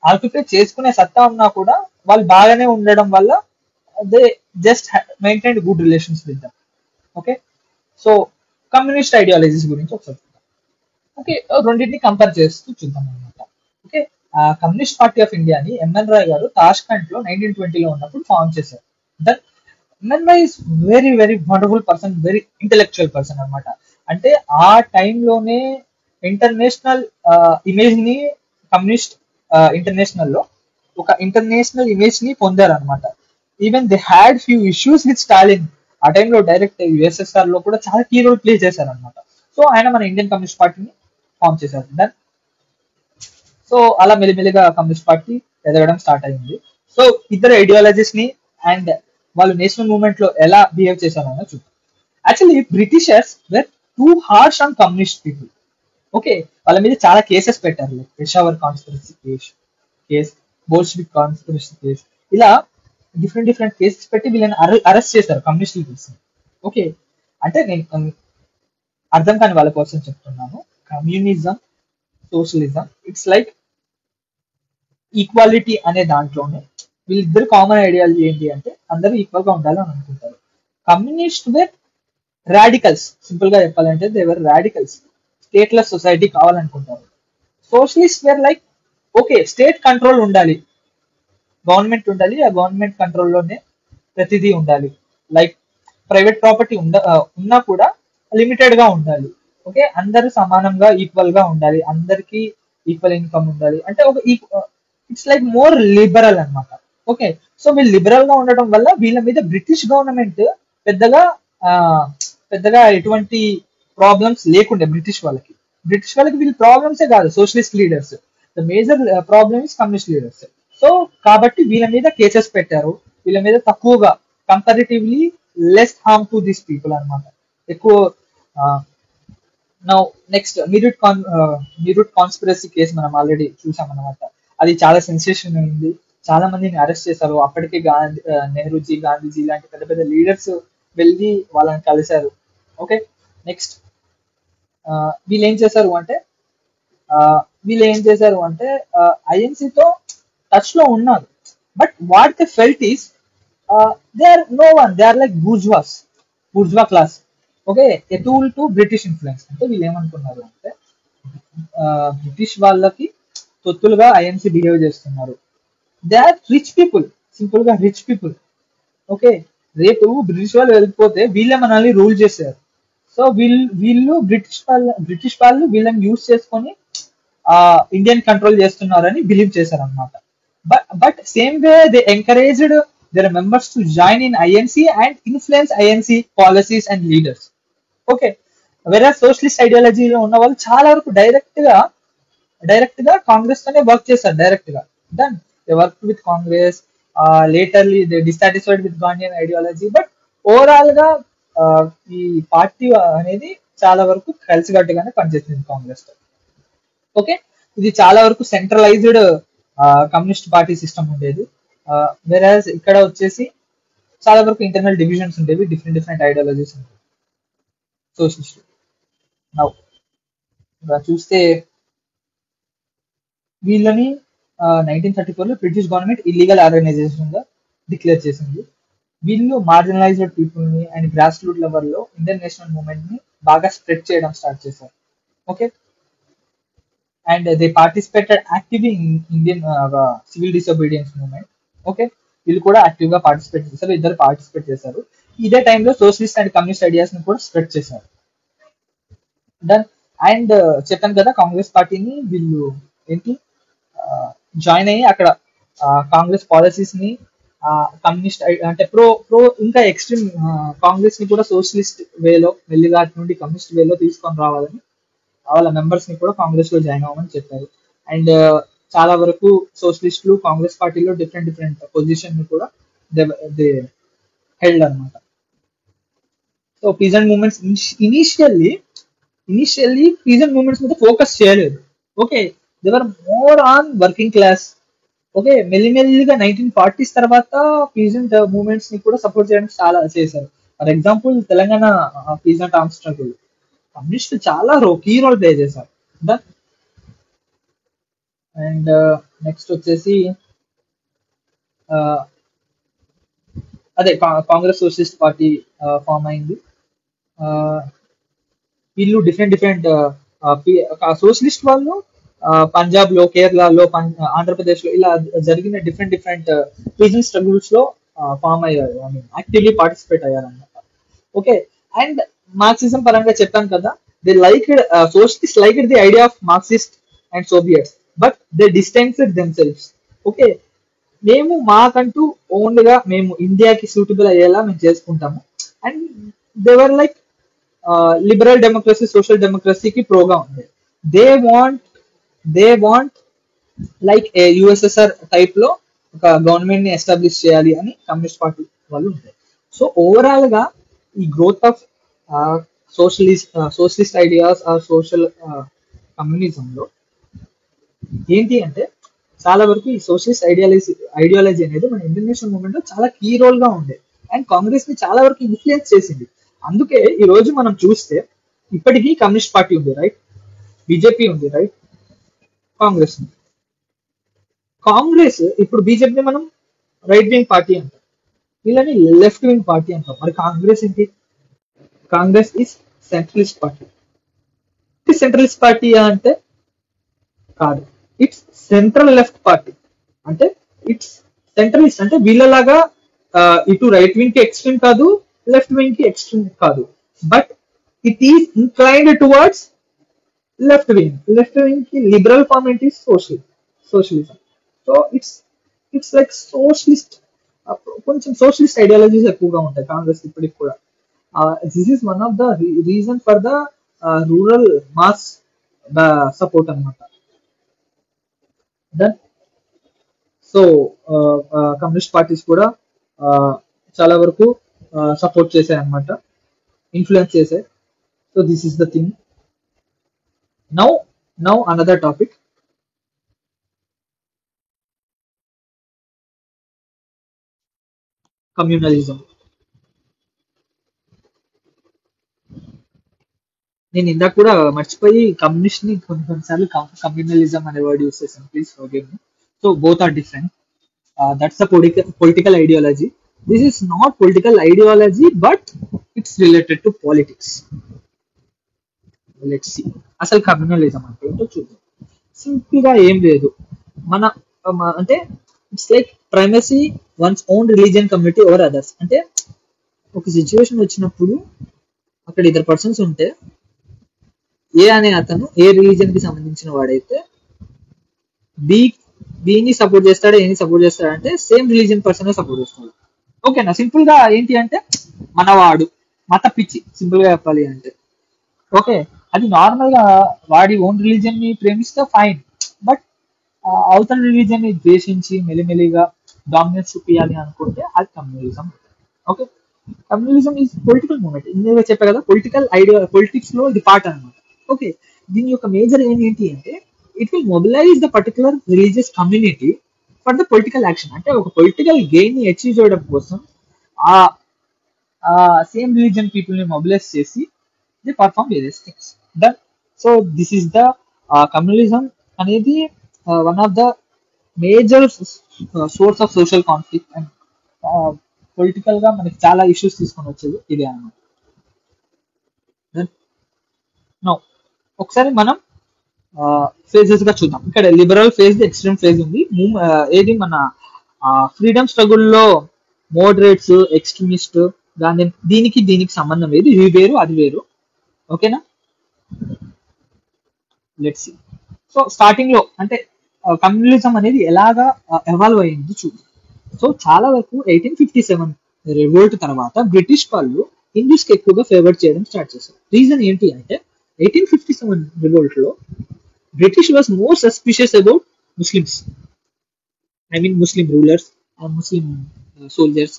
Speaker 1: ఆక్యుపై చేసుకునే సత్తా ఉన్నా కూడా వాళ్ళు బాగానే ఉండడం వల్ల they just maintain good relations with them. Okay, so communist ideologies గురించి ఒకసారి చూద్దాం. ఓకే, రెండింటిని కంపేర్ చేస్తూ చూద్దాం అనమాట. ఓకే, కమ్యూనిస్ట్ పార్టీ ఆఫ్ ఇండియాని ఎంఎన్ రాయ్ గారు తాష్కంట్ లో 1920లో ఉన్నప్పుడు ఫామ్ చేశారు. That MN Roy is very very wonderful person, very intellectual person అనమాట. అంటే ఆ టైంలోనే ఇంటర్నేషనల్ ఇమేజ్ ని, కమ్యూనిస్ట్ ఇంటర్నేషనల్ లో ఒక ఇంటర్నేషనల్ ఇమేజ్ ని పొందారు అనమాట. Even they had few issues with Stalin. ఆ టైంలో డైరెక్ట్ యుఎస్ఎస్ఆర్ లో కూడా చాలా కీ రోల్ ప్లే చేశారు అనమాట. సో ఆయన మన ఇండియన్ కమ్యూనిస్ట్ పార్టీని ఫామ్ చేశారు. దెన్ సో అలా మెల్లిమెల్లిగా కమ్యూనిస్ట్ పార్టీ ఎదగడం స్టార్ట్ అయింది. సో ఇద్దరు ఐడియాలజీస్ ని అండ్ వాళ్ళు నేషనల్ మూవ్మెంట్ లో ఎలా బిహేవ్ చేశారని చూద్దాం. Actually Britishers were too harsh on communist people. Okay, వాళ్ళ మీద చాలా కేసెస్ పెట్టారు, like Peshawar conspiracy case, Bolshevik conspiracy case, ఇలా డిఫరెంట్ కేసెస్ పెట్టి వీళ్ళని అరెస్ట్ చేశారు కమ్యూనిస్టులు కేసు. ఓకే, అంటే నేను అర్థం కాని వాళ్ళ కోసం చెప్తున్నాను. Communism, socialism it's like equality అనే దాంట్లోనే వీళ్ళిద్దరు కామన్ ఐడియాలజీ ఏంటి అంటే అందరూ ఈక్వల్ గా ఉండాలని అనుకుంటారు. కమ్యూనిస్ట్ వేర్ రాడికల్స్, సింపుల్ గా చెప్పాలంటే దేవర్ రాడికల్స్, స్టేట్లెస్ సొసైటీ కావాలనుకుంటారు. Socialist were like okay, state control ఉండాలి, గవర్నమెంట్ ఉండాలి, ఆ గవర్నమెంట్ కంట్రోల్లోనే ప్రతిదీ ఉండాలి, లైక్ ప్రైవేట్ ప్రాపర్టీ ఉన్నా కూడా లిమిటెడ్ గా ఉండాలి. ఓకే, అందరూ సమానంగా ఈక్వల్ గా ఉండాలి, అందరికి ఈక్వల్ ఇన్కమ్ ఉండాలి. అంటే ఒక ఇట్స్ లైక్ మోర్ లిబరల్ అనమాట. ఓకే, సో వీళ్ళు లిబరల్ గా ఉండటం వల్ల వీళ్ళ మీద బ్రిటిష్ గవర్నమెంట్ పెద్దగా పెద్దగా ఎటువంటి ప్రాబ్లమ్స్ లేకుండే బ్రిటిష్ వాళ్ళకి వీళ్ళ ప్రాబ్లమ్సే కాదు socialist leaders. The major problem is communist leaders. So కాబట్టి వీళ్ళ మీద కేసెస్ పెట్టారు, వీళ్ళ మీద తక్కువగా comparatively less harm to this people అనమాట. ఎక్కువ now next Meerut conspiracy case మనం ఆల్రెడీ చూసాం అనమాట. అది చాలా సెన్సేషన్ అయింది, చాలా మందిని అరెస్ట్ చేశారు. అప్పటికే నెహ్రూజీ, గాంధీజీ లాంటి పెద్ద పెద్ద లీడర్స్ వెళ్ళి వాళ్ళని కలిశారు. ఓకే, నెక్స్ట్ వీళ్ళు ఏం చేశారు అంటే ఐఎన్సీతో టచ్ లో ఉన్నారు. But what they felt is they are no one, they are like bourgeois class. Okay, a tool to British influence. అంటే వీళ్ళు ఏమనుకున్నారు అంటే బ్రిటిష్ వాళ్ళకి తొత్తులుగా ఐఎన్సీ బిహేవ్ చేస్తున్నారు. They are rich people, simple గా రిచ్ పీపుల్. ఓకే, రేపు బ్రిటిష్ వాళ్ళు వెళ్ళిపోతే వీళ్ళే మనల్ని రూల్ చేశారు. సో వీళ్ళు బ్రిటిష్ వాళ్ళు వీళ్ళని యూజ్ చేసుకొని ఇండియన్ కంట్రోల్ చేస్తున్నారని బిలీవ్ చేశారు అనమాట. But same way they encouraged their members to join in INC and influence INC policies and leaders. Okay, వేరే సోషలిస్ట్ ఐడియాలజీలో ఉన్న వాళ్ళు చాలా వరకు డైరెక్ట్ గా కాంగ్రెస్ తోనే వర్క్ చేశారు. డైరెక్ట్ గా then they work with Congress. Laterly they dissatisfied with Gandhian ideology. But overall గా ఈ పార్టీ అనేది చాలా వరకు కలిసికట్టుగానే పనిచేసింది కాంగ్రెస్ తో. ఓకే, ఇది చాలా వరకు సెంట్రలైజ్డ్ కమ్యూనిస్ట్ పార్టీ సిస్టమ్ ఉండేది. వేరే ఇక్కడ వచ్చేసి చాలా వరకు ఇంటర్నల్ డివిజన్స్ ఉండేవి, డిఫరెంట్ ఐడియాలజీస్ ఉండేవి సోషలిస్ట్. చూస్తే వీళ్ళని 1934 లో బ్రిటిష్ గవర్నమెంట్ ఇల్లీగల్ ఆర్గనైజేషన్ గా డిక్లేర్ చేసింది. వీళ్ళు మార్జినలైజ్డ్ పీపుల్ ని అండ్ గ్రాస్ రూట్ లెవెల్ లో ఇండియన్ నేషనల్ మూవ్మెంట్ ని బాగా స్ప్రెడ్ చేయడం స్టార్ట్ చేశారు. Okay, and they participated actively in Indian civil disobedience movement. Okay, వీళ్ళు కూడా యాక్టివ్ గా పార్టిసిపేట్ చేశారు, ఇద్దరు పార్టిసిపేట్ చేశారు. ఇదే టైంలో సోషలిస్ట్ అండ్ కమ్యూనిస్ట్ ఐడియాస్ ని కూడా స్ప్రెడ్ చేశారు. డన్. అండ్ చెప్పాను కదా కాంగ్రెస్ పార్టీని వీళ్ళు ఏంటి జాయిన్ అయ్యి అక్కడ కాంగ్రెస్ పాలసీస్ ని కమ్యూనిస్ట్ అంటే ప్రో ఇంకా ఎక్స్ట్రీమ్ కాంగ్రెస్ ని కూడా సోషలిస్ట్ వేలో మెల్లిగా నుండి కమ్యూనిస్ట్ వేలో తీసుకొని రావాలని వాళ్ళ మెంబర్స్ ని కూడా కాంగ్రెస్ లో జాయిన్ అవ్వమని చెప్పారు. అండ్ చాలా వరకు సోషలిస్టులు కాంగ్రెస్ పార్టీలో డిఫరెంట్ పొజిషన్ ని కూడా దే హెల్డ్ అనమాట. So peasant movements initially peasant movements మీద ఫోకస్ చేయలేదు. Okay, they were more on working class. Okay, మెల్లిమెల్లిగా 1940s తర్వాత పీజెంట్ మూవ్మెంట్స్ ని కూడా సపోర్ట్ చేయడం చాలా చేశారు. For example Telangana peasant arms struggle కమ్యూనిస్టులు చాలా కీ రోల్ ప్లే చేశారు. అండ్ నెక్స్ట్ వచ్చేసి అదే కాంగ్రెస్ సోషలిస్ట్ పార్టీ ఫామ్ అయింది. వీళ్ళు డిఫరెంట్ సోషలిస్ట్ వాళ్ళు పంజాబ్ లో, కేరళలో, ఆంధ్రప్రదేశ్ లో ఇలా జరిగిన డిఫరెంట్ పీజన్ స్ట్రగుల్స్ లో ఫామ్ అయ్యారు, ఐ మీన్ యాక్టివ్లీ పార్టిసిపేట్ అయ్యారు అనమాట. ఓకే, అండ్ మార్క్సిజం పరంగా చెప్పాను కదా, they socialist liked the idea of Marxist and Soviets, but they distanced themselves. Okay, మేము మాకంటూ ఓన్ గా మేము ఇండియాకి సూటబుల్ అయ్యేలా మేము చేసుకుంటాము. And they were like liberal democracy, social డెమోక్రసీకి ప్రోగా ఉంది. They want like USSR type లో ఒక గవర్నమెంట్ ని ఎస్టాబ్లిష్ చేయాలి అని కమ్యూనిస్ట్ పార్టీ వాళ్ళు ఉంటాయి. సో ఓవరాల్ గా ఈ growth of socialist ideas or social communism లో ఏంటి అంటే చాలా వరకు ఈ సోషలిస్ట్ ఐడియాలజీ అనేది మన ఇండియన్ నేషనల్ మూవ్మెంట్ లో చాలా కీ రోల్ గా ఉండేది అండ్ కాంగ్రెస్ ని చాలా వరకు ఇన్ఫ్లుయెన్స్ చేసింది. అందుకే ఈ రోజు మనం చూస్తే ఇప్పటికీ కమ్యూనిస్ట్ పార్టీ ఉంది, రైట్, బీజేపీ ఉంది, రైట్, కాంగ్రెస్ ఉంది. కాంగ్రెస్ ఇప్పుడు బీజేపీని మనం రైట్ వింగ్ పార్టీ అంటాం, వీళ్ళని లెఫ్ట్ వింగ్ పార్టీ అంటాం. మరి కాంగ్రెస్ ఏంటి? Congress is centralist party. Centralist party అంటే కాదు, ఇట్స్ సెంట్రల్ లెఫ్ట్ పార్టీ. అంటే ఇట్స్ సెంట్రలిస్ట్ అంటే వీళ్ళలాగా ఇటు రైట్ వింగ్ కి ఎక్స్ట్రీమ్ కాదు, లెఫ్ట్ వింగ్ కి ఎక్స్ట్రీమ్ కాదు, but it is inclined towards left wing. Left wing కి లిబరల్ ఫార్మ్ ఏంటి? Socialism. So it's like socialist, కొంచెం సోషలిస్ట్ ఐడియాలజీస్ ఎక్కువగా ఉంటాయి కాంగ్రెస్ ఇప్పటికి కూడా. This is one of the reason for the rural mass support అనమాట. దెన్ సో కమ్యూనిస్ట్ పార్టీస్ కూడా చాలా వరకు సపోర్ట్ చేశాయి అనమాట, ఇన్ఫ్లుయెన్స్ చేశాయి. So this is the thing. Now now another topic, communalism. నేను ఇందాక కూడా మర్చిపోయి కమ్యూనిస్ట్ ని కొన్నిసార్లు కమ్యూనలిజం అనే వర్డ్ యూస్ చేశాను, please forgive me. So both are different. That's a political ideology. This is not political ideology but it's related to politics. Let's see అసలు కమ్యూనలిజం అంటే ఏంటో చూద్దాం. సింపుల్ గా ఏం లేదు, మన అంటే it's like primacy once own religion community over others. అంటే ఒక సిచ్యువేషన్ వచ్చినప్పుడు అక్కడ ఇద్దరు పర్సన్స్ ఉంటే ఏ అనే అతను ఏ రిలీజియన్ కి సంబంధించిన వాడైతే బి బిని సపోర్ట్ చేస్తాడు, ఏని సపోర్ట్ చేస్తాడు అంటే సేమ్ రిలీజియన్ పర్సన్ సపోర్ట్ చేస్తాడు. ఓకేనా? సింపుల్ గా ఏంటి అంటే మనవాడు మత పిచ్చి, సింపుల్ గా చెప్పాలి అంటే. ఓకే, అది నార్మల్ గా వాడి ఓన్ రిలీజియన్ ని ప్రేమిస్తే ఫైన్, బట్ అవతల రిలీజియన్ ని ద్వేషించి మెల్లిమెల్లిగా డామినెన్స్ చూపించాలి అనుకుంటే అది communalism. Okay, communalism is political movement. ఇందులో చెప్పా కదా, పొలిటికల్ ఐడియా, పొలిటిక్స్ లో ఇది పార్ట్ అనమాట. ఓకే, దీని యొక్క మేజర్ ఏంటి అంటే it will mobilise the particular religious community for the political action. అంటే ఒక పొలిటికల్ గెయిన్ ని అచీవ్ చేయడం కోసం ఆ సేమ్ రిలీజియన్ పీపుల్ ని మొబిలైజ్ చేసి they perform various things. That so this is the communalism అనేది one of the major source of social conflict and political గా మనకి చాలా ఇష్యూస్ తీసుకొని వచ్చేది ఇదే అన్నమాట. నో ఒకసారి మనం ఫేజెస్ గా చూద్దాం. ఇక్కడ లిబరల్ ఫేజ్, ఎక్స్ట్రీమ్ ఫేజ్ ఉంది. ఏది మన ఫ్రీడమ్ స్ట్రగుల్లో మోడరేట్స్, ఎక్స్ట్రీమిస్ట్, దీనికి సంబంధం లేదు. ఇది వేరు, అది వేరు. ఓకేనా? Let's see. సో స్టార్టింగ్ లో అంటే కమ్యూనలిజం అనేది ఎలాగా ఎవాల్వ్ అయింది చూద్దాం. సో చాలా వరకు 1857 రివోల్ట్ తర్వాత బ్రిటిష్ వాళ్ళు హిందూస్ కి ఎక్కువగా ఫేవర్ చేయడం స్టార్ట్ చేశారు. రీజన్ ఏంటి అంటే 1857 రివోల్ట్ లో British was more suspicious about Muslims, I mean Muslim rulers, Muslim soldiers,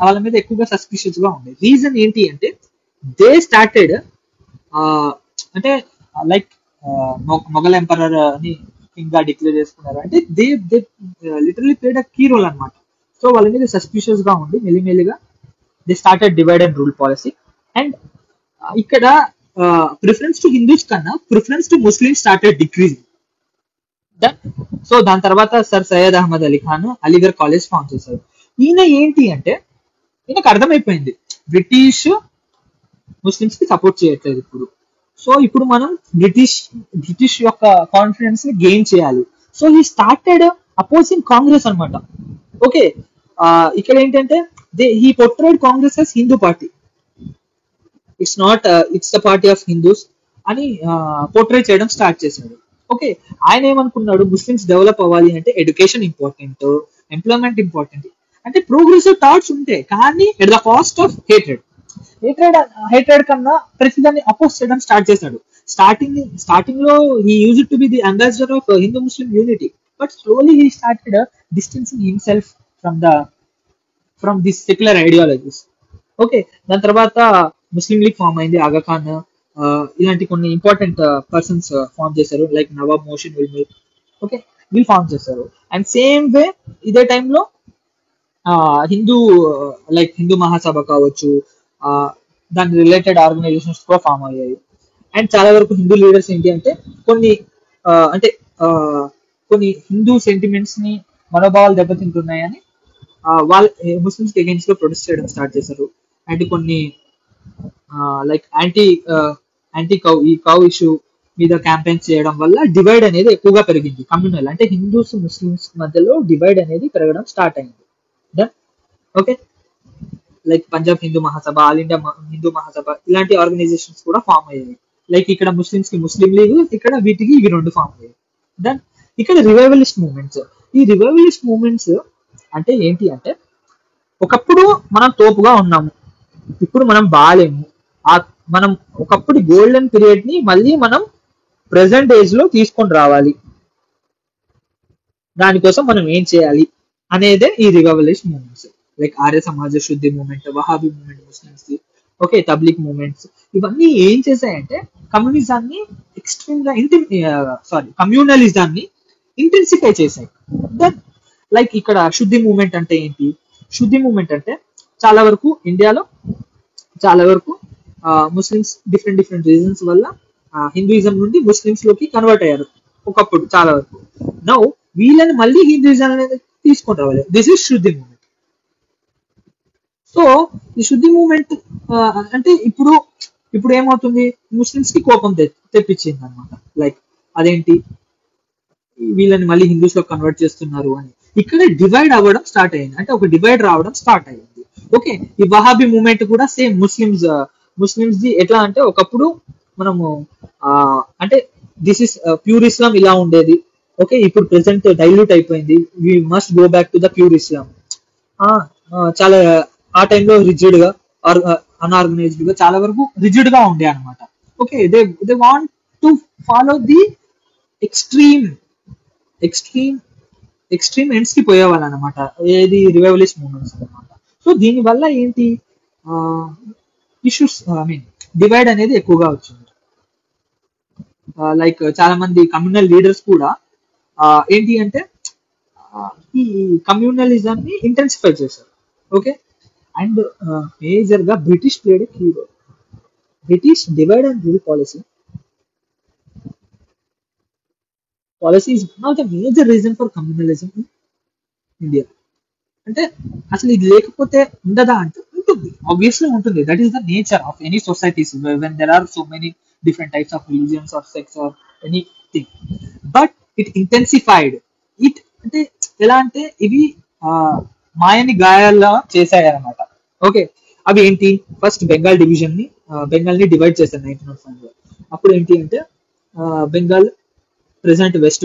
Speaker 1: వాళ్ళ మీద ఎక్కువగా సస్పిషియస్ గా ఉండేది. రీజన్ ఏంటి అంటే దే స్టార్టెడ్ అంటే లైక్ మొఘల్ ఎంపరర్ అని కింగ్ గా డిక్లేర్ చేసుకున్నారు. అంటే they literally played a key role అనమాట. సో వాళ్ళ మీద సస్పిషియస్ గా ఉండి మెల్లిమెల్లిగా they started divide and rule policy. And ఇక్కడ ప్రిఫరెన్స్ టు హిందూస్ కన్నా preference to Muslim started decreasing. So దాని తర్వాత sir Syed Ahmed Ali Khan Aligarh college form చేశారు. ఈయన ఏంటి అంటే ఈయనకు అర్థమైపోయింది బ్రిటిష్ ముస్లిమ్స్ కి సపోర్ట్ చేయట్లేదు ఇప్పుడు. సో ఇప్పుడు మనం బ్రిటిష్ యొక్క కాన్ఫిడెన్స్ ని గెయిన్ చేయాలి. So he started opposing Congress అనమాట. ఓకే, ఇక్కడ ఏంటంటే he portrayed Congress as Hindu party, it's not it's the party of Hindus అని పోర్ట్రే చేయడం స్టార్ట్ చేశాడు. ఓకే, ఆయన ఏమనుకున్నాడు, ముస్లిమ్స్ డెవలప్ అవ్వాలి అంటే ఎడ్యుకేషన్ ఇంపార్టెంట్, ఎంప్లాయ్మెంట్ ఇంపార్టెంట్, అంటే ప్రోగ్రెసివ్ థాట్స్ ఉంటాయి, కానీ at the cost of hatred కన్నా ప్రతిదాన్ని అపోజ్ చేయడం స్టార్ట్ చేశాడు. స్టార్టింగ్ లో he use to be the ambassador of Hindu Muslim unity, but slowly he started distancing himself from this secular ideologies. Okay, దాని తర్వాత ముస్లిం లీగ్ ఫామ్ అయింది. ఆగా ఖాన్ ఇలాంటి కొన్ని ఇంపార్టెంట్ పర్సన్స్ ఫామ్ చేశారు, లైక్ నవాబ్ మోషన్ ఉల్. ఓకే, వీళ్ళు ఫామ్ చేశారు. అండ్ సేమ్ వే ఇదే టైంలో హిందూ మహాసభ కావచ్చు, దాని రిలేటెడ్ ఆర్గనైజేషన్స్ కూడా ఫామ్ అయ్యాయి. అండ్ చాలా వరకు హిందూ లీడర్స్ ఏంటి అంటే కొన్ని హిందూ సెంటిమెంట్స్ ని, మనోభావాలు దెబ్బతింటున్నాయని వాళ్ళ ముస్లిమ్స్ కి అగేన్స్ట్ గా ప్రొటెస్ట్ చేయడం స్టార్ట్ చేశారు. అండ్ కొన్ని లైక్ యాంటీ కౌ ఇష్యూ మీద క్యాంపెయిన్స్ చేయడం వల్ల డివైడ్ అనేది ఎక్కువగా పెరిగింది. కమ్యూనల్ అంటే హిందూస్ ముస్లిమ్స్ మధ్యలో డివైడ్ అనేది పెరగడం స్టార్ట్ అయింది. Okay, like Punjab Hindu Mahasabha, all India Hindu Mahasabha, ఇలాంటి ఆర్గనైజేషన్స్ కూడా ఫామ్ అయ్యాయి. లైక్ ఇక్కడ ముస్లిమ్స్ కి ముస్లిం లీగ్, ఇక్కడ వీటికి ఇవి రెండు ఫామ్ అయ్యాయి. దెన్ ఇక్కడ రివైవలిస్ట్ మూవ్మెంట్స్. ఈ రివైవలిస్ట్ మూవ్మెంట్స్ అంటే ఏంటి అంటే ఒకప్పుడు మనం తోపుగా ఉన్నాము, ఇప్పుడు మనం బాగాలేము, మనం ఒకప్పుడు గోల్డెన్ పీరియడ్ ని మళ్ళీ మనం ప్రెసెంట్ ఏజ్ లో తీసుకొని రావాలి, దానికోసం మనం ఏం చేయాలి అనేదే ఈ revolution moments. Like Arya Samaj Shuddhi moment, Wahabi moment Muslims the, okay, Tabligh moments, ఇవన్నీ ఏం చేశాయంటే కమ్యూనిజాన్ని ఎక్స్ట్రీమ్ గా కమ్యూనలిజాన్ని ఇంటెన్సిఫై చేశాయి. దట్ లైక్ ఇక్కడ శుద్ధి మూమెంట్ అంటే ఏంటి? శుద్ధి మూమెంట్ అంటే చాలా వరకు ఇండియాలో చాలా వరకు ముస్లిమ్స్ డిఫరెంట్ డిఫరెంట్ రీజన్స్ వల్ల హిందూయిజం నుండి ముస్లిమ్స్ లోకి కన్వర్ట్ అయ్యారు ఒకప్పుడు చాలా వరకు. నౌ వీళ్ళని మళ్ళీ హిందూయిజం అనేది తీసుకొని రావాలి. దిస్ ఇస్ శుద్ధి మూమెంట్. సో ఈ శుద్ధి మూమెంట్ అంటే ఇప్పుడు ఇప్పుడు ఏమవుతుంది, ముస్లిమ్స్ కి కోపం తెప్పించింది అనమాట. లైక్ అదేంటి వీళ్ళని మళ్ళీ హిందూస్ లో కన్వర్ట్ చేస్తున్నారు అని ఇక్కడ డివైడ్ అవ్వడం స్టార్ట్ అయింది. అంటే ఒక డివైడ్ రావడం స్టార్ట్ అయింది. ఓకే, ఈ వహాబీ మూమెంట్ కూడా సేమ్ ముస్లిమ్స్ ది ఎట్లా అంటే ఒకప్పుడు మనము అంటే దిస్ ఇస్ ప్యూర్ ఇస్లాం ఇలా ఉండేది. ఓకే, ఇప్పుడు ప్రెసెంట్ డైల్యూట్ అయిపోయింది. We must go back to the pure Islam. చాలా ఆ టైంలో రిజిడ్ గా అన్ఆర్గనైజ్డ్ గా చాలా వరకు రిజిడ్ గా ఉండే అనమాట. Okay, they want to follow the extreme extreme extreme ends కి పోయేవాళ్ళు అనమాట, ఏది రివల్యూషన్ మూమెంట్స్ అనమాట. సో దీని వల్ల ఏంటి ఇష్యూస్, ఐ మీన్ డివైడ్ అనేది ఎక్కువగా వచ్చింది. లైక్ చాలా మంది కమ్యూనల్ లీడర్స్ కూడా ఏంటి అంటే ఈ కమ్యూనలిజాన్ని ఇంటెన్సిఫై చేశారు. ఓకే, అండ్ మేజర్ గా British played a key role. British divide and rule policy is one of the major reason for communalism in India. అంటే అసలు ఇది లేకపోతే ఉండదా అంటే ఉంటుంది, ఆబ్వియస్లీ ఉంటుంది. That is the nature of any societies when there are so many different types of religions or sex or anything. But it intensified it. అంటే ఎలా అంటే ఇవి మాయని గాయాల్లో చేశాయి అనమాట. ఓకే, అవి ఏంటి? ఫస్ట్ బెంగాల్ బెంగాల్ ని డివైడ్ చేశారు 1905 లో. అప్పుడు ఏంటి అంటే Bengal present west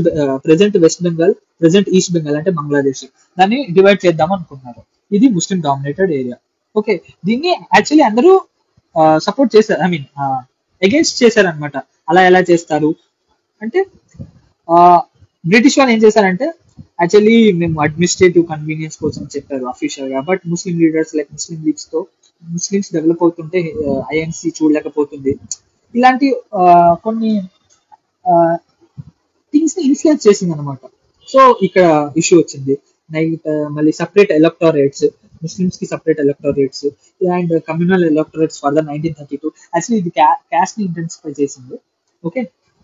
Speaker 1: Bengal, present east Bengal అంటే బంగ్లాదేశ్, దాన్ని డివైడ్ చేద్దాం అనుకున్నారు. ఇది ముస్లిం డామినేటెడ్ ఏరియా. ఓకే, దీన్ని యాక్చువల్లీ అందరూ సపోర్ట్ చేశారు, ఐ మీన్ అగేన్స్ట్ చేశారు అనమాట. అలా ఎలా చేస్తారు అంటే బ్రిటిష్ వాళ్ళు ఏం చేశారంటే యాక్చువల్లీ మేము అడ్మినిస్ట్రేటివ్ కన్వీనియన్స్ కోసం చెప్పారు అఫీషియల్ గా. But Muslim leaders like Muslim leagues తో ముస్లిమ్స్ డెవలప్ అవుతుంటే ఐఎన్సి చూడలేకపోతుంది. ఇలాంటి కొన్ని థింగ్స్ ని ఇన్ఫ్లుయెన్స్ చేసింది అనమాట. సో ఇక్కడ ఇష్యూ వచ్చింది. మళ్ళీ సపరేట్ ఎలక్టోరేట్స్, ముస్లిమ్స్ కి separate electorates and communal electorates for the 1932. Actually ఇది క్యాస్ట్ ని ఇంటెన్సిఫై చేసింది. ఓకే,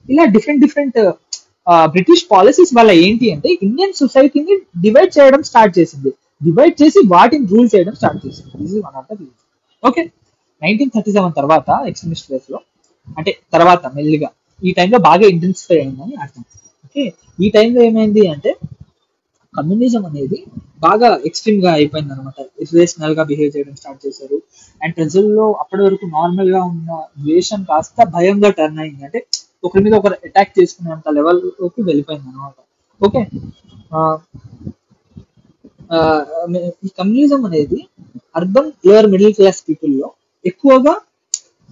Speaker 1: ఇలా డిఫరెంట్ బ్రిటిష్ పాలసీస్ వల్ల ఏంటి అంటే ఇండియన్ సొసైటీని డివైడ్ చేయడం స్టార్ట్ చేసింది. డివైడ్ చేసి వాటిని రూల్ చేయడం స్టార్ట్ చేసింది. This is one of the reason. Okay, 1937 తర్వాత ఎక్స్ట్రీమిస్ట్ ఫేజ్ లో, అంటే తర్వాత మెల్లిగా ఈ టైంలో బాగా ఇంటెన్సిఫై అయిందని అర్థం. ఓకే, ఈ టైంలో ఏమైంది అంటే కమ్యూనిజం అనేది బాగా ఎక్స్ట్రీమ్ గా అయిపోయింది అనమాట. ఇర్రేషనల్ గా బిహేవ్ చేయడం స్టార్ట్ చేశారు. అండ్ ప్రజల్లో అప్పటి వరకు నార్మల్ గా ఉన్న ద్వేషం కాస్త భయంగా టర్న్ అయింది. అంటే ఒకరి మీద ఒకరు అటాక్ చేసుకునేంత లెవెల్లోకి వెళ్ళిపోయింది అనమాట. ఓకే, ఈ కమ్యూనిజం అనేది urban lower middle class people లో ఎక్కువగా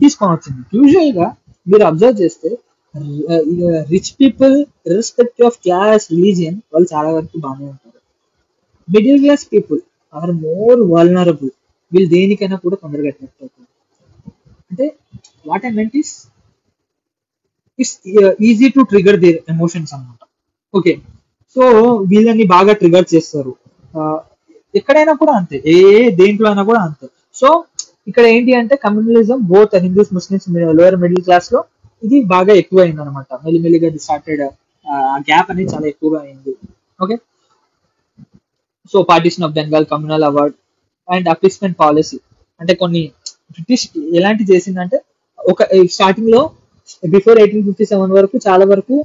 Speaker 1: తీసుకొని వచ్చింది. యూజువల్ గా మీరు అబ్జర్వ్ చేస్తే rich people irrespective of class, religion, వాళ్ళు చాలా వరకు బాగానే ఉంటారు. Middle class people are more vulnerable. వీళ్ళు దేనికైనా కూడా తొందరగా అట్రాక్ట్ అవుతారు. అంటే what I meant is it's easy to trigger their emotions అన్నమాట. ఓకే, సో వీళ్ళని బాగా ట్రిగర్ చేస్తారు. ఎక్కడైనా కూడా అంతే, దేంట్లో అయినా కూడా అంతే. సో ఇక్కడ ఏంటి అంటే communalism both Hindus, Muslims, lower middle class లో ఇది బాగా ఎక్కువ అయింది అనమాట. మెల్లిమెల్లిగా ఇది స్టార్టెడ్, ఆ గ్యాప్ అనేది చాలా ఎక్కువగా అయింది. Okay, so partition of Bengal, communal award and appeasement policy. అంటే కొన్ని బ్రిటిష్ ఎలాంటి చేసిందంటే ఒక స్టార్టింగ్ లో బిఫోర్ 1857 వరకు చాలా వరకు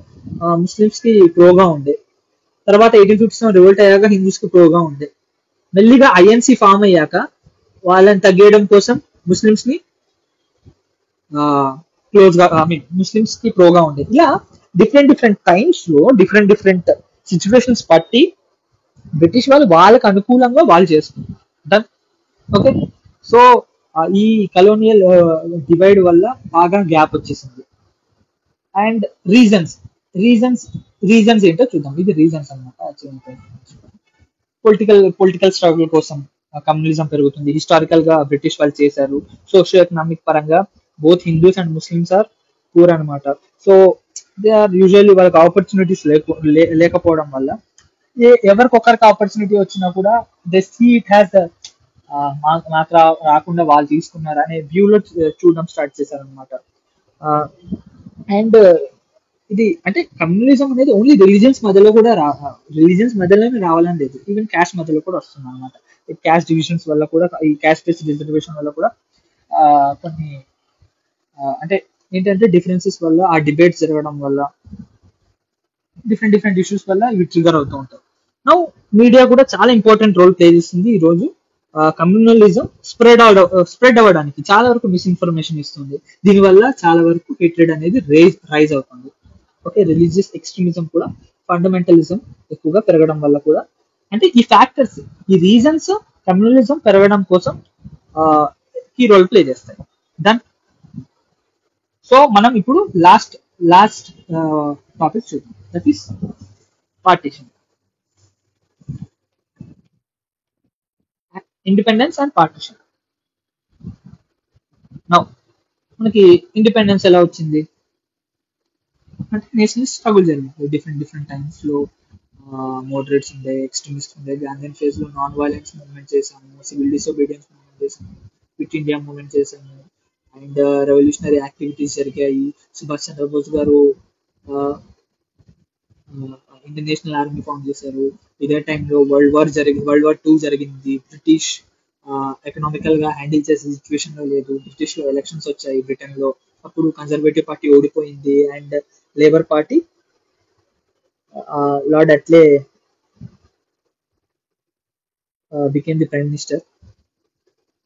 Speaker 1: ముస్లిమ్స్ కి ప్రోగా ఉండే. తర్వాత 1857 రివోల్ట్ అయ్యాక హిందూస్ కి ప్రోగా ఉండే. మెల్లిగా ఐఎన్సి ఫామ్ అయ్యాక వాళ్ళని తగ్గేయడం కోసం ముస్లిమ్స్ ని క్లోజ్ గా, ఐ మీన్ ముస్లిమ్స్ కి ప్రోగా ఉండే. ఇలా డిఫరెంట్ టైమ్స్ లో డిఫరెంట్ సిచ్యువేషన్స్ బట్టి బ్రిటిష్ వాళ్ళు వాళ్ళకి అనుకూలంగా వాళ్ళు చేసుకుంటారు. డన్. ఓకే, సో ఈ కలోనియల్ డివైడ్ వల్ల బాగా గ్యాప్ వచ్చేసింది. అండ్ రీజన్స్ రీజన్స్ రీజన్స్ ఏంటో చూద్దాం. ఇది రీజన్స్ అనమాట. పొలిటికల్ స్ట్రగుల్ కోసం కమ్యూనిజం పెరుగుతుంది. హిస్టారికల్ గా బ్రిటిష్ వాళ్ళు చేశారు. సోషియో ఎకనామిక్ పరంగా both Hindus and Muslims are poor అనమాట. సో దే ఆర్ యూజువల్లీ వాళ్ళకి ఆపర్చునిటీస్ లేకపోవడం వల్ల ఎవరికొకరికి ఆపర్చునిటీ వచ్చినా కూడా ద సీ ఇట్ హ్యాస్ మాకు రాకుండా వాళ్ళు తీసుకున్నారు అనే వ్యూలో చూడడం స్టార్ట్ చేశారు అనమాట. అండ్ ఇది అంటే కమ్యూనిజం అనేది ఓన్లీ రిలీజియన్స్ మధ్యలోనే రావాలని లేదు, ఈవెన్ క్యాస్ట్ మధ్యలో కూడా వస్తుంది అనమాట. క్యాస్ట్ డివిజన్స్ వల్ల కూడా, ఈ క్యాస్ట్ బేస్డ్ రిజర్వేషన్ వల్ల కూడా కొన్ని అంటే ఏంటంటే డిఫరెన్సెస్ వల్ల, ఆ డిబేట్స్ జరగడం వల్ల, డిఫరెంట్ ఇష్యూస్ వల్ల ఇవి ట్రిగర్ అవుతూ ఉంటాయి. నౌ మీడియా కూడా చాలా ఇంపార్టెంట్ రోల్ ప్లే చేస్తుంది ఈ రోజు. కమ్యూనలిజం స్ప్రెడ్ అవ్వడానికి చాలా వరకు మిస్ఇన్ఫర్మేషన్ ఇస్తుంది. దీనివల్ల చాలా వరకు హేట్రెడ్ అనేది రైజ్ అవుతుంది. ఓకే, రిలీజియస్ ఎక్స్ట్రీమిజం కూడా, ఫండమెంటలిజం ఎక్కువగా పెరగడం వల్ల కూడా, అంటే ఈ ఫ్యాక్టర్స్, ఈ రీజన్స్ కమ్యూనలిజం పెరగడం కోసం కీ రోల్ ప్లే చేస్తాయి. దన్ సో మనం ఇప్పుడు లాస్ట్ టాపిక్ చూద్దాం, that is partition, independence and partition. Now మనకి ఇండిపెండెన్స్ ఎలా వచ్చింది అంటే నేషనల్ స్ట్రగుల్ జరిగింది డిఫరెంట్ టైమ్స్ లో. మోడరేట్స్ ఉండే, ఎక్స్ట్రీమిస్ట్ ఉండే. గాంధీయన్ ఫేజ్ లో నాన్ వైలెన్స్ మూవ్మెంట్ చేసాము, సివిల్ డిసోబీడియన్స్ మూవ్మెంట్ చేసాము, క్విట్ ఇండియా మూవ్మెంట్ చేసాము, అండ్ రెవల్యూషనరీ యాక్టివిటీస్ జరిగాయి. సుభాష్ చంద్రబోస్ గారు ఇండియన్ నేషనల్ ఆర్మీ ఫామ్ చేశారు. ఇదే టైంలో వరల్డ్ వార్ 2 జరిగింది. బ్రిటిష్ ఎకనామికల్ గా హ్యాండిల్ చేసే సిచ్యువేషన్ లో లేదు. బ్రిటిష్ లో ఎలక్షన్స్ వచ్చాయి బ్రిటన్ లో, అప్పుడు కన్జర్వేటివ్ పార్టీ ఓడిపోయింది అండ్ లేబర్ పార్టీ లార్డ్ అట్లే became the prime minister.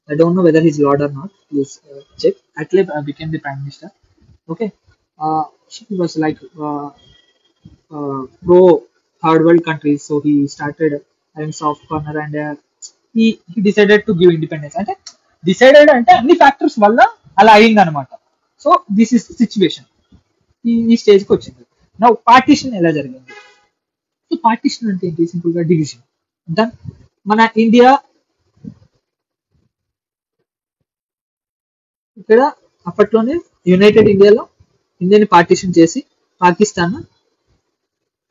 Speaker 1: I don't know whether he's Lord or not. Please check. Atle became the prime minister. Okay. He was like pro third world countries, so he started having soft corner and he decided to give independence. అంటే డిసైడెడ్ అంటే అన్ని ఫ్యాక్టర్స్ వల్ల అలా అయింది అనమాట. సో దిస్ ఇస్ సిచ్యువేషన్, ఈ స్టేజ్కి వచ్చింది. నా పార్టీషన్ ఎలా జరిగింది? సో పార్టీషన్ అంటే ఏంటి? సింపుల్ గా డివిజన్. దన్ మన ఇండియా ఇక్కడ అప్పట్లోనే యునైటెడ్ ఇండియాని పార్టీషన్ చేసి పాకిస్తాన్,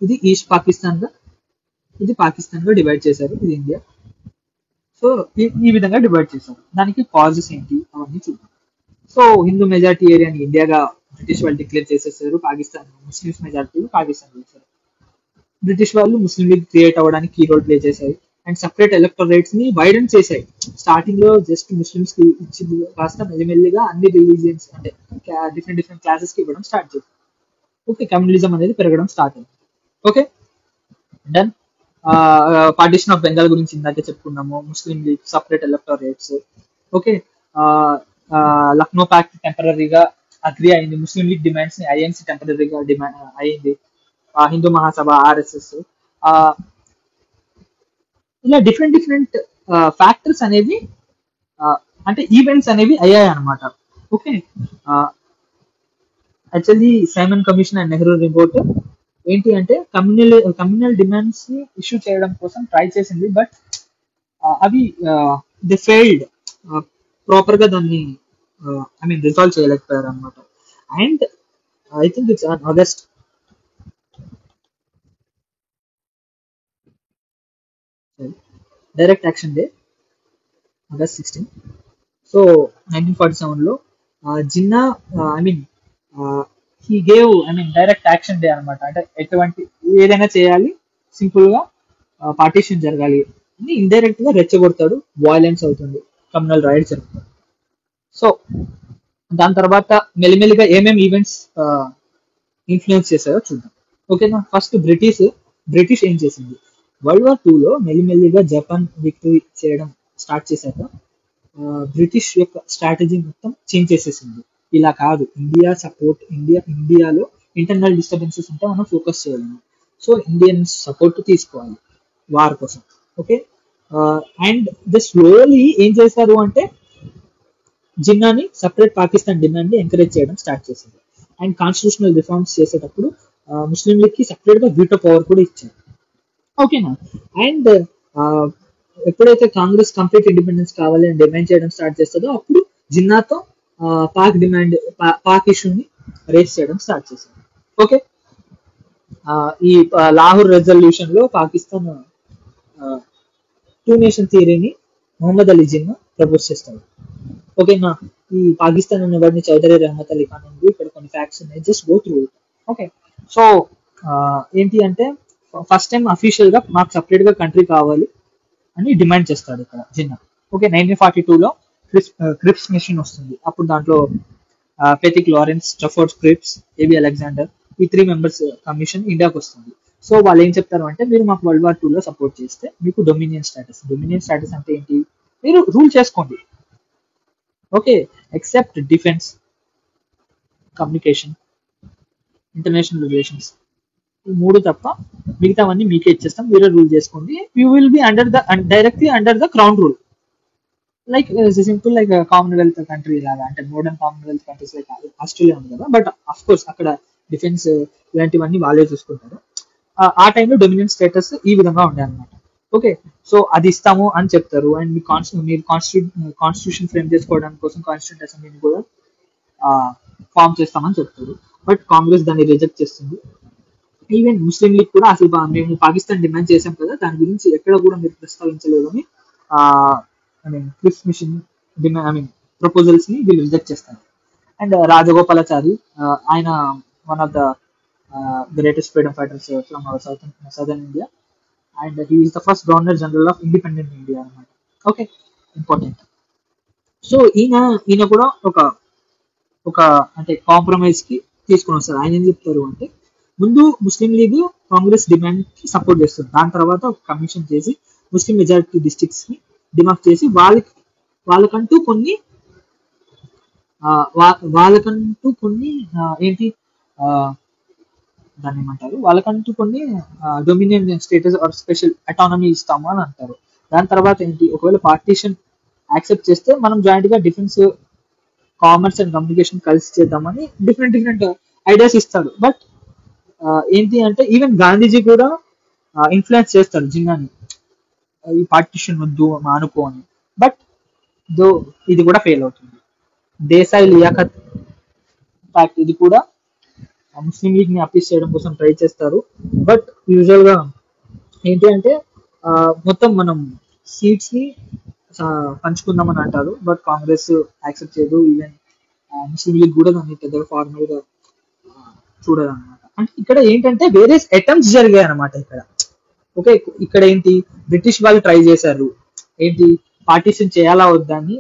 Speaker 1: ఇది ఈస్ట్ పాకిస్తాన్ గా, ఇది పాకిస్తాన్ గా డివైడ్ చేశారు. ఇది ఇండియా. సో ఈ విధంగా డివైడ్ చేశారు. దానికి కాజెస్ ఏంటి అవన్నీ చూద్దాం. సో హిందూ మెజారిటీ ఏరియాని ఇండియాగా బ్రిటిష్ వాళ్ళు డిక్లేర్ చేసేసారు. పాకిస్తాన్ ముస్లిమ్స్ మెజారిటీ పాకిస్తాన్ చేశారు. బ్రిటిష్ వాళ్ళు ముస్లిం లీగ్ క్రియేట్ అవ్వడానికి కీ రోల్ ప్లే చేశాయి అండ్ సపరేట్ ఎలక్టరేట్స్ ని వైడెన్ చేశాయి. స్టార్టింగ్ లో జస్ట్ ముస్లిమ్స్ కి ఇచ్చింది కాస్త మెల్లిమెల్లిగా అన్ని రిలీజియన్స్ అంటే డిఫరెంట్ క్లాసెస్ కి ఇవ్వడం స్టార్ట్ చేశారు. ఓకే, కమ్యూనలిజం అనేది పెరగడం స్టార్ట్ అయింది. Okay, done. Partition of Bengal గురించి ఇందాకే చెప్పుకున్నాము. Muslim league, separate electorates. Okay, Lucknow pact టెంపరీగా అగ్రి అయింది. ముస్లిం లీగ్ డిమాండ్స్ ని ఐఎన్సీ టెంపరీగా అయింది. హిందూ మహాసభ, ఆర్ఎస్ఎస్, ఇలా డిఫరెంట్ ఫ్యాక్టర్స్ అనేవి అంటే ఈవెంట్స్ అనేవి అయ్యాయి అనమాట. Okay, actually Simon commission and Nehru report ఏంటి అంటే కమ్యూనల్ డిమాండ్స్ ని ఇష్యూ చేయడం కోసం ట్రై చేసింది, బట్ అవి ది ఫెయిల్డ్, ప్రాపర్ గా దాన్ని రిజాల్వ్ చేయలేకపోయారు అనమాట. And I think it's on August direct action day, August 16. So 1947 లో Jinnah he gave direct action day అనమాట. అంటే ఎటువంటి ఏదైనా చేయాలి, సింపుల్ గా పార్టీషన్ జరగాలి అని ఇండైరెక్ట్ గా రెచ్చగొడతాడు. వైలెన్స్ అవుతుంది, కమ్యూనల్ రైట్స్ జరుగుతుంది. సో దాని తర్వాత మెల్లిమెల్లిగా ఏమేమి ఈవెంట్స్ ఇన్ఫ్లుయెన్స్ చేశాయో చూద్దాం. ఓకేనా, ఫస్ట్ బ్రిటిష్ ఏం చేసింది? వరల్డ్ వార్ 2 లో మెల్లిమెల్లిగా జపాన్ విక్టరీ చేయడం స్టార్ట్ చేశాక బ్రిటిష్ యొక్క స్ట్రాటజీ మొత్తం చేంజ్ చేసేసింది. ఇలా కాదు, ఇండియాలో ఇంటర్నల్ డిస్టర్బెన్సెస్ ఉంటే మనం ఫోకస్ చేయాలి. సో ఇండియన్ సపోర్ట్ తీసుకోవాలి వార్ కోసం. ఓకే, అండ్ ద స్లోలీ ఏం చేశారు అంటే జిన్నాని సపరేట్ పాకిస్తాన్ డిమాండ్ ని ఎంకరేజ్ చేయడం స్టార్ట్ చేసింది. అండ్ కాన్స్టిట్యూషనల్ రిఫార్మ్స్ చేసేటప్పుడు ముస్లిం లీగ్ కి సపరేట్ గా వీటో పవర్ కూడా ఇచ్చారు. ఓకేనా. అండ్ ఎప్పుడైతే కాంగ్రెస్ కంప్లీట్ ఇండిపెండెన్స్ కావాలి అని డిమాండ్ చేయడం స్టార్ట్ చేస్తుందో అప్పుడు జిన్నాతో పాక్ డిమాండ్ పాక్ ఇష్యూని రేస్ చేయడం స్టార్ట్ చేసింది. ఓకే. ఈ లాహోర్ రెజల్యూషన్ లో పాకిస్తాన్ టూ నేషన్ థియరీని మొహమ్మద్ అలీ జిన్నా ప్రపోజ్ చేస్తాడు. ఓకేనా. ఈ పాకిస్తాన్ అనే వాడిని చౌదరి రహమత్ అలీ ఖాన్ ఉంది. ఇక్కడ కొన్ని ఫ్యాక్ట్స్ ఉన్నాయి, just go through. Okay. So ఏంటి అంటే ఫస్ట్ టైం అఫీషియల్ గా మాకు సపరేట్ గా కంట్రీ కావాలి అని డిమాండ్ చేస్తాడు ఇక్కడ జిన్నా. ఓకే. 1942లో క్రిప్స్ మిషన్ వస్తుంది. అప్పుడు దాంట్లో పెతిక్ లారెన్స్, స్టఫోర్డ్ క్రిప్స్, ఏబి అలెగ్జాండర్, ఈ 3 మెంబర్స్ కమిషన్ ఇండియాకి వస్తుంది. సో వాళ్ళు ఏం చెప్తారు అంటే మీరు మాకు వరల్డ్ వార్ 2లో సపోర్ట్ చేస్తే మీకు డొమినియన్ స్టేటస్ అంటే ఏంటి, మీరు రూల్ చేసుకోండి. Okay. Except defence, communication, international relations, ఈ 3 తప్ప మిగతావన్నీ మీకే ఇచ్చేస్తాం, మీరే రూల్ చేసుకోండి. You will be directly under the crown rule, like simple like Commonwealth country లాగా, అంటే modern Commonwealth countries like Australia ఉంది కదా, బట్ అఫ్ కోర్స్ అక్కడ డిఫెన్స్ ఇలాంటివన్నీ వాళ్ళే చూసుకుంటారు. ఆ టైంలో డొమినియన్ స్టేటస్ ఈ విధంగా ఉండే అనమాట. ఓకే. సో అది ఇస్తాము అని చెప్తారు. అండ్ మీరు కాన్స్టిట్యూషన్ ఫ్రేమ్ చేసుకోవడానికి కోసం కాన్స్టిట్యూంట్ అసెంబ్లీని కూడా ఫామ్ చేస్తామని చెప్తారు. బట్ కాంగ్రెస్ దాన్ని రిజెక్ట్ చేస్తుంది. ఈవెన్ ముస్లిం లీగ్ కూడా అసలు మేము పాకిస్తాన్ డిమాండ్ చేశాం కదా, దాని గురించి ఎక్కడ కూడా మీరు ప్రస్తావించలేదు అని క్రిప్స్ మిషన్ ప్రపోజల్స్ ని వీళ్ళు రిజెక్ట్ చేస్తారు. అండ్ రాజగోపాలాచారి, ఆయన one of the greatest freedom fighters from southern India, and he is the first governor general of independent India అనమాట. ఓకే. ఇంపార్టెంట్. సో ఈయన కూడా ఒక అంటే కాంప్రమైజ్ కి తీసుకొని వస్తారు. ఆయన ఏం చెప్తారు అంటే ముందు ముస్లిం లీగ్ కాంగ్రెస్ డిమాండ్ కి సపోర్ట్ చేస్తుంది, దాని తర్వాత ఒక కమిషన్ చేసి ముస్లిం మెజారిటీ డిస్ట్రిక్ట్స్ ని డిమాండ్ చేసి వాళ్ళకంటూ కొన్ని ఏంటి దాన్ని ఏమంటారు, వాళ్ళకంటూ కొన్ని dominion status are special autonomy ఇస్తాము అని అంటారు. దాని తర్వాత ఏంటి, ఒకవేళ పార్టీషన్ యాక్సెప్ట్ చేస్తే మనం జాయింట్ గా డిఫెన్స్, కామర్స్ అండ్ కమ్యూనికేషన్ కలిసి చేద్దామని డిఫరెంట్ ఐడియాస్ ఇస్తాడు. బట్ ఏంటి అంటే ఈవెన్ గాంధీజీ కూడా ఇన్ఫ్లుయెన్స్ చేస్తాడు జిన్నాని, ఈ పార్టీషన్ వద్దు మానుకో అని. బట్ దో ఇది కూడా ఫెయిల్ అవుతుంది. దేశాయ్ లియాఖత్ ఫ్యాక్ట్ ఇది కూడా ముస్లిం లీగ్ ని అపీస్ చేయడం కోసం ట్రై చేస్తారు. బట్ యూజువల్ గా ఏంటి అంటే మొత్తం మనం సీట్స్ ని పంచుకుందామని అంటారు, బట్ కాంగ్రెస్ యాక్సెప్ట్ చేయదు. ఈవెన్ ముస్లిం లీగ్ కూడా దాన్ని పెద్దగా ఫార్మల్ గా చూడదు అనమాట. అంటే ఇక్కడ ఏంటంటే వేరే అటెంప్ట్స్ జరిగాయి అనమాట ఇక్కడ. ఓకే. ఇక్కడ ఏంటి, బ్రిటిష్ వాళ్ళు ట్రై చేశారు ఏంటి పార్టీషన్ చేయాలా వద్దా అని,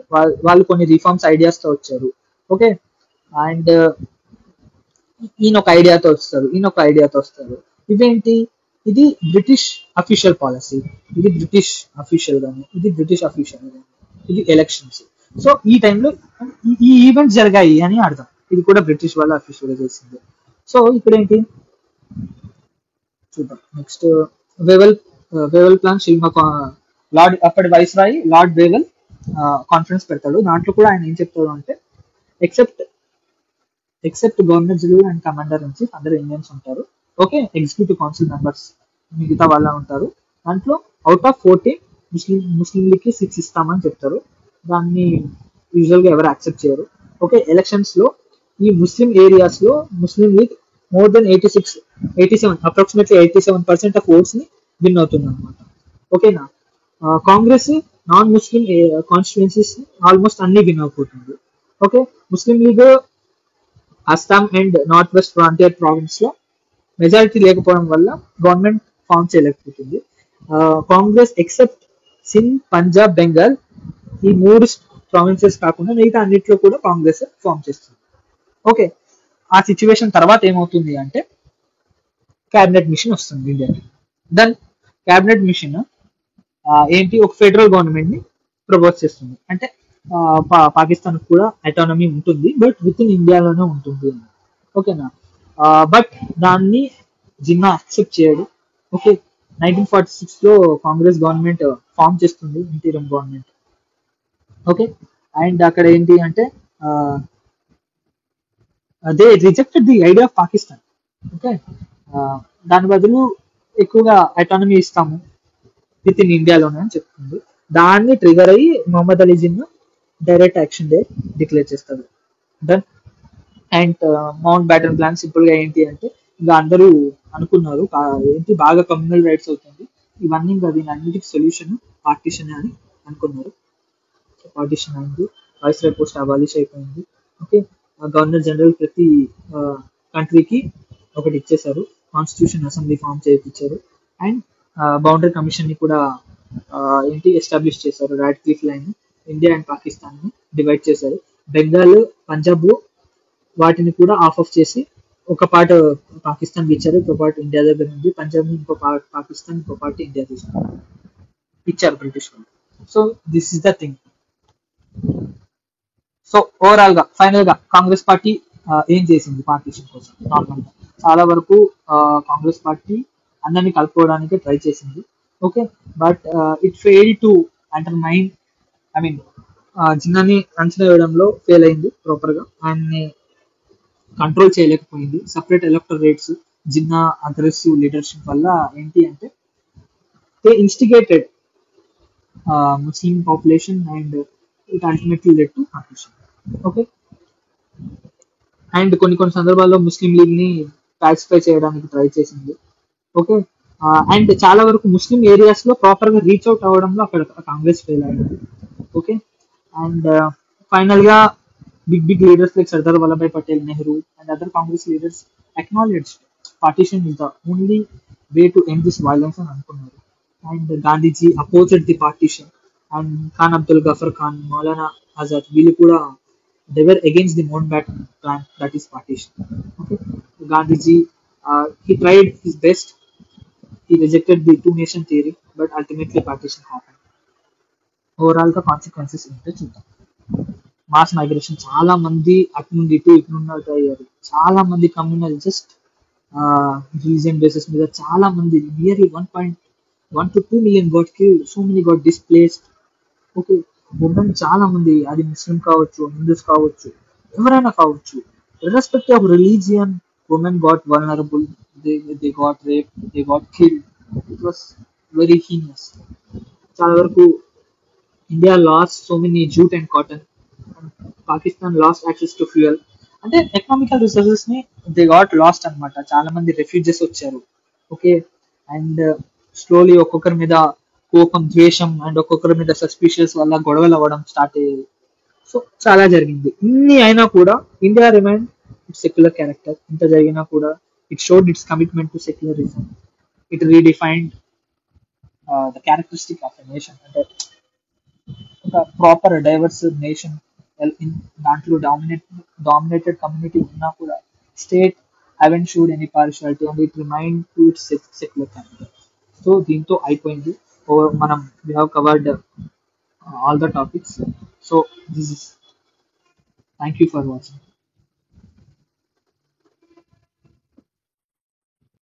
Speaker 1: వాళ్ళు కొన్ని రిఫార్మ్స్ ఐడియాస్ తో వచ్చారు. ఓకే. అండ్ ఈయన ఒక ఐడియాతో వస్తారు. ఇదేంటి, ఇది బ్రిటిష్ అఫీషియల్ పాలసీ, ఇది బ్రిటిష్ అఫీషియల్ ఇది ఎలక్షన్స్. సో ఈ టైంలో ఈ ఈవెంట్స్ జరిగాయి అని అర్థం. ఇది కూడా బ్రిటిష్ వాళ్ళ అఫీషియల్ గా చేసింది. సో ఇక్కడ ఏంటి చూద్దాం. నెక్స్ట్ వేవల్ ప్లాన్ అప్పటి వైస్రాయ్ లార్డ్ వేవల్ కాన్ఫరెన్స్ పెడతాడు. దాంట్లో కూడా ఆయన ఏం చెప్తాడు అంటే except governor general and commander in chief అందరూ ఇండియన్స్ ఉంటారు. ఓకే. ఎగ్జిక్యూటివ్ కౌన్సిల్ మెంబర్స్ మిగతా వాళ్ళ ఉంటారు. దాంట్లో అవుట్ ఆఫ్ 14 ముస్లిం లీగ్ కి 6 ఇస్తామని చెప్తారు. దాన్ని యూజువల్ గా ఎవరు యాక్సెప్ట్ చేయరు. ఓకే. ఎలక్షన్స్ లో ఈ ముస్లిం ఏరియాస్ లో Muslim league more than 87 approximately 87% of votes ని విన్ అవుతుంది అనమాట. ఓకేనా. Congress non Muslim constituencies almost అన్ని విన్ అయిపోతుంది. Okay. Muslim league Assam and north west frontier province లో మెజారిటీ లేకపోవడం వల్ల గవర్నమెంట్ ఫామ్ చేయలేకపోతుంది. కాంగ్రెస్ ఎక్సెప్ట్ సింధ్, పంజాబ్, బెంగాల్ ఈ 3 ప్రావిన్సెస్ కాకుండా మిగతా అన్నిట్లో కూడా కాంగ్రెస్ ఫామ్ చేస్తుంది. ఓకే. ఆ సిచ్యువేషన్ తర్వాత ఏమవుతుంది అంటే క్యాబినెట్ మిషన్ వస్తుంది ఇండియాకి. దెన్ క్యాబినెట్ మిషన్ ఏంటి, ఒక ఫెడరల్ గవర్నమెంట్ ని ప్రపోజ్ చేస్తుంది. అంటే పాకిస్తాన్ కూడా అటానమీ ఉంటుంది, బట్ విత్ ఇన్ ఇండియాలోనే ఉంటుంది. ఓకేనా. బట్ దాన్ని జిన్నా యాక్సెప్ట్ చేయడు. ఓకే. 1946 లో కాంగ్రెస్ గవర్నమెంట్ ఫామ్ చేస్తుంది, ఇంటీరియం గవర్నమెంట్. ఓకే. అండ్ అక్కడ ఏంటి అంటే they rejected the idea of Pakistan. Okay, దాని బదులు ఎక్కువగా అటానమీ ఇస్తాము విత్ ఇన్ ఇండియాలోనే అని చెప్తుంది. దాన్ని ట్రిగర్ అయ్యి Mohammad Ali Jinnah direct action day declare చేస్తారు. Then and Mountbatten plan simple గా ఏంటి అంటే ఇంకా అందరూ అనుకున్నారు ఏంటి బాగా కమ్యూనల్ రైట్స్ అవుతుంది ఇవన్నీ, ఇంకా దీని అన్నిటికి సొల్యూషన్ పార్టీషన్ అని అనుకున్నారు. పార్టీషన్ అయింది, వైస్ రాయ్ పోస్ట్ అబాలిష్ అయిపోయింది. ఓకే, గవర్నర్ జనరల్ ప్రతి కంట్రీకి ఒకటి ఇచ్చేశారు, కాన్స్టిట్యూషన్ అసెంబ్లీ ఫామ్ చేయించారు, అండ్ బౌండరీ కమిషన్ ని కూడా ఏంటి ఎస్టాబ్లిష్ చేశారు. Rod cliff line India and Pakistan ని డివైడ్ చేశారు. బెంగాల్, పంజాబ్ వాటిని కూడా ఆఫ్ చేసి ఒక పార్ట్ పాకిస్తాన్ ఇచ్చారు, ఇంకో పార్ట్ ఇండియా దగ్గర ఉంది. పంజాబ్ ఇంకో పార్ట్ పాకిస్తాన్, ఇంకో పార్ట్ ఇండియా తీసుకున్నారు, ఇచ్చారు బ్రిటిష్ వాళ్ళు. So this is the thing. So overall గా ఫైనల్ గా కాంగ్రెస్ పార్టీ ఏం చేసింది పార్టీషన్ కోసం? నార్మల్ గా చాలా వరకు కాంగ్రెస్ పార్టీ అందరినీ కలుపుకోవడానికి ట్రై చేసింది. Okay, but it fail to undermine, I mean జిన్నాని అంచనా వేయడంలో ఫెయిల్ అయింది ప్రాపర్ గా. ఆయన్ని కంట్రోల్ చేయలేకపోయింది. Separate electorates, Jinnah aggressive leadership వల్ల ఏంటి అంటే they instigated Muslim population and it ultimately led to partition. Okay, and కొన్ని కొన్ని సందర్భాల్లో ముస్లిం లీగ్ ని పాసిఫై చేయడానికి ట్రై చేసింది. ఓకే, అండ్ చాలా వరకు ముస్లిం ఏరియాస్ లో ప్రాపర్ గా రీచ్ అవుట్ అవ్వడంలో అక్కడ కాంగ్రెస్ ఫెయిల్ అయింది. ఓకే, అండ్ ఫైనల్ గా big big leaders like Sardar Vallabhbhai Patel, Nehru and other Congress leaders acknowledge partition is the only way to end this violence అని అనుకున్నారు. And Gandhiji opposed the partition, and Khan Abdul Ghaffar Khan, Maulana Azad వీళ్ళు కూడా they were against the Mountbatten plan, that is partition. Okay, Gandhiji he tried his best, he rejected the two nation theory, but ultimately partition happened. Overall గా కాన్సిక్వెన్సెస్ ఏంటో చూద్దాం. మాస్ మైగ్రేషన్, చాలా మంది అటు నుండి ఇటు నుండి అటు అయ్యారు. చాలా మంది కమ్యూనల్ జస్ట్ రిలీజియన్ బేసిస్ మీద చాలా మంది nearly 1.1 to 2 million got killed, so many got displaced. Okay, women చాలా మంది, అది ముస్లిం కావచ్చు, హిందూస్ కావచ్చు, ఎవరైనా కావచ్చు, irrespective of religion, women got vulnerable, they got rape, they got kill. It was very heinous. చాలా వరకు India last so many jute and cotton, Pakistan last access to fuel. అంటే ఎకనామికల్ రిసోర్సెస్ ని దే గాట్ లాస్ట్ అనమాట. చాలా మంది రెఫ్యూజెస్ వచ్చారు. ఓకే, అండ్ స్లోలీ ఒక్కొక్కరి మీద కోపం, ద్వేషం అండ్ ఒక్కొక్కరి మీద సస్పిషియస్ వల్ల గొడవలు అవ్వడం స్టార్ట్ అయ్యాయి. సో చాలా జరిగింది. ఇన్ని అయినా కూడా India remain it's secular character. ఇంత జరిగినా కూడా it showed it's commitment to secularism. It redefined the characteristic of a nation. అంటే ఒక ప్రాపర్ డైవర్స్ నేషన్, దాంట్లో డామినేటెడ్ కమ్యూనిటీ ఉన్నా కూడా state haven't showed any partiality and it remained to its secular character. So దీంతో అయిపోయింది. మనం we have covered all the topics. So this is, thank you for watching.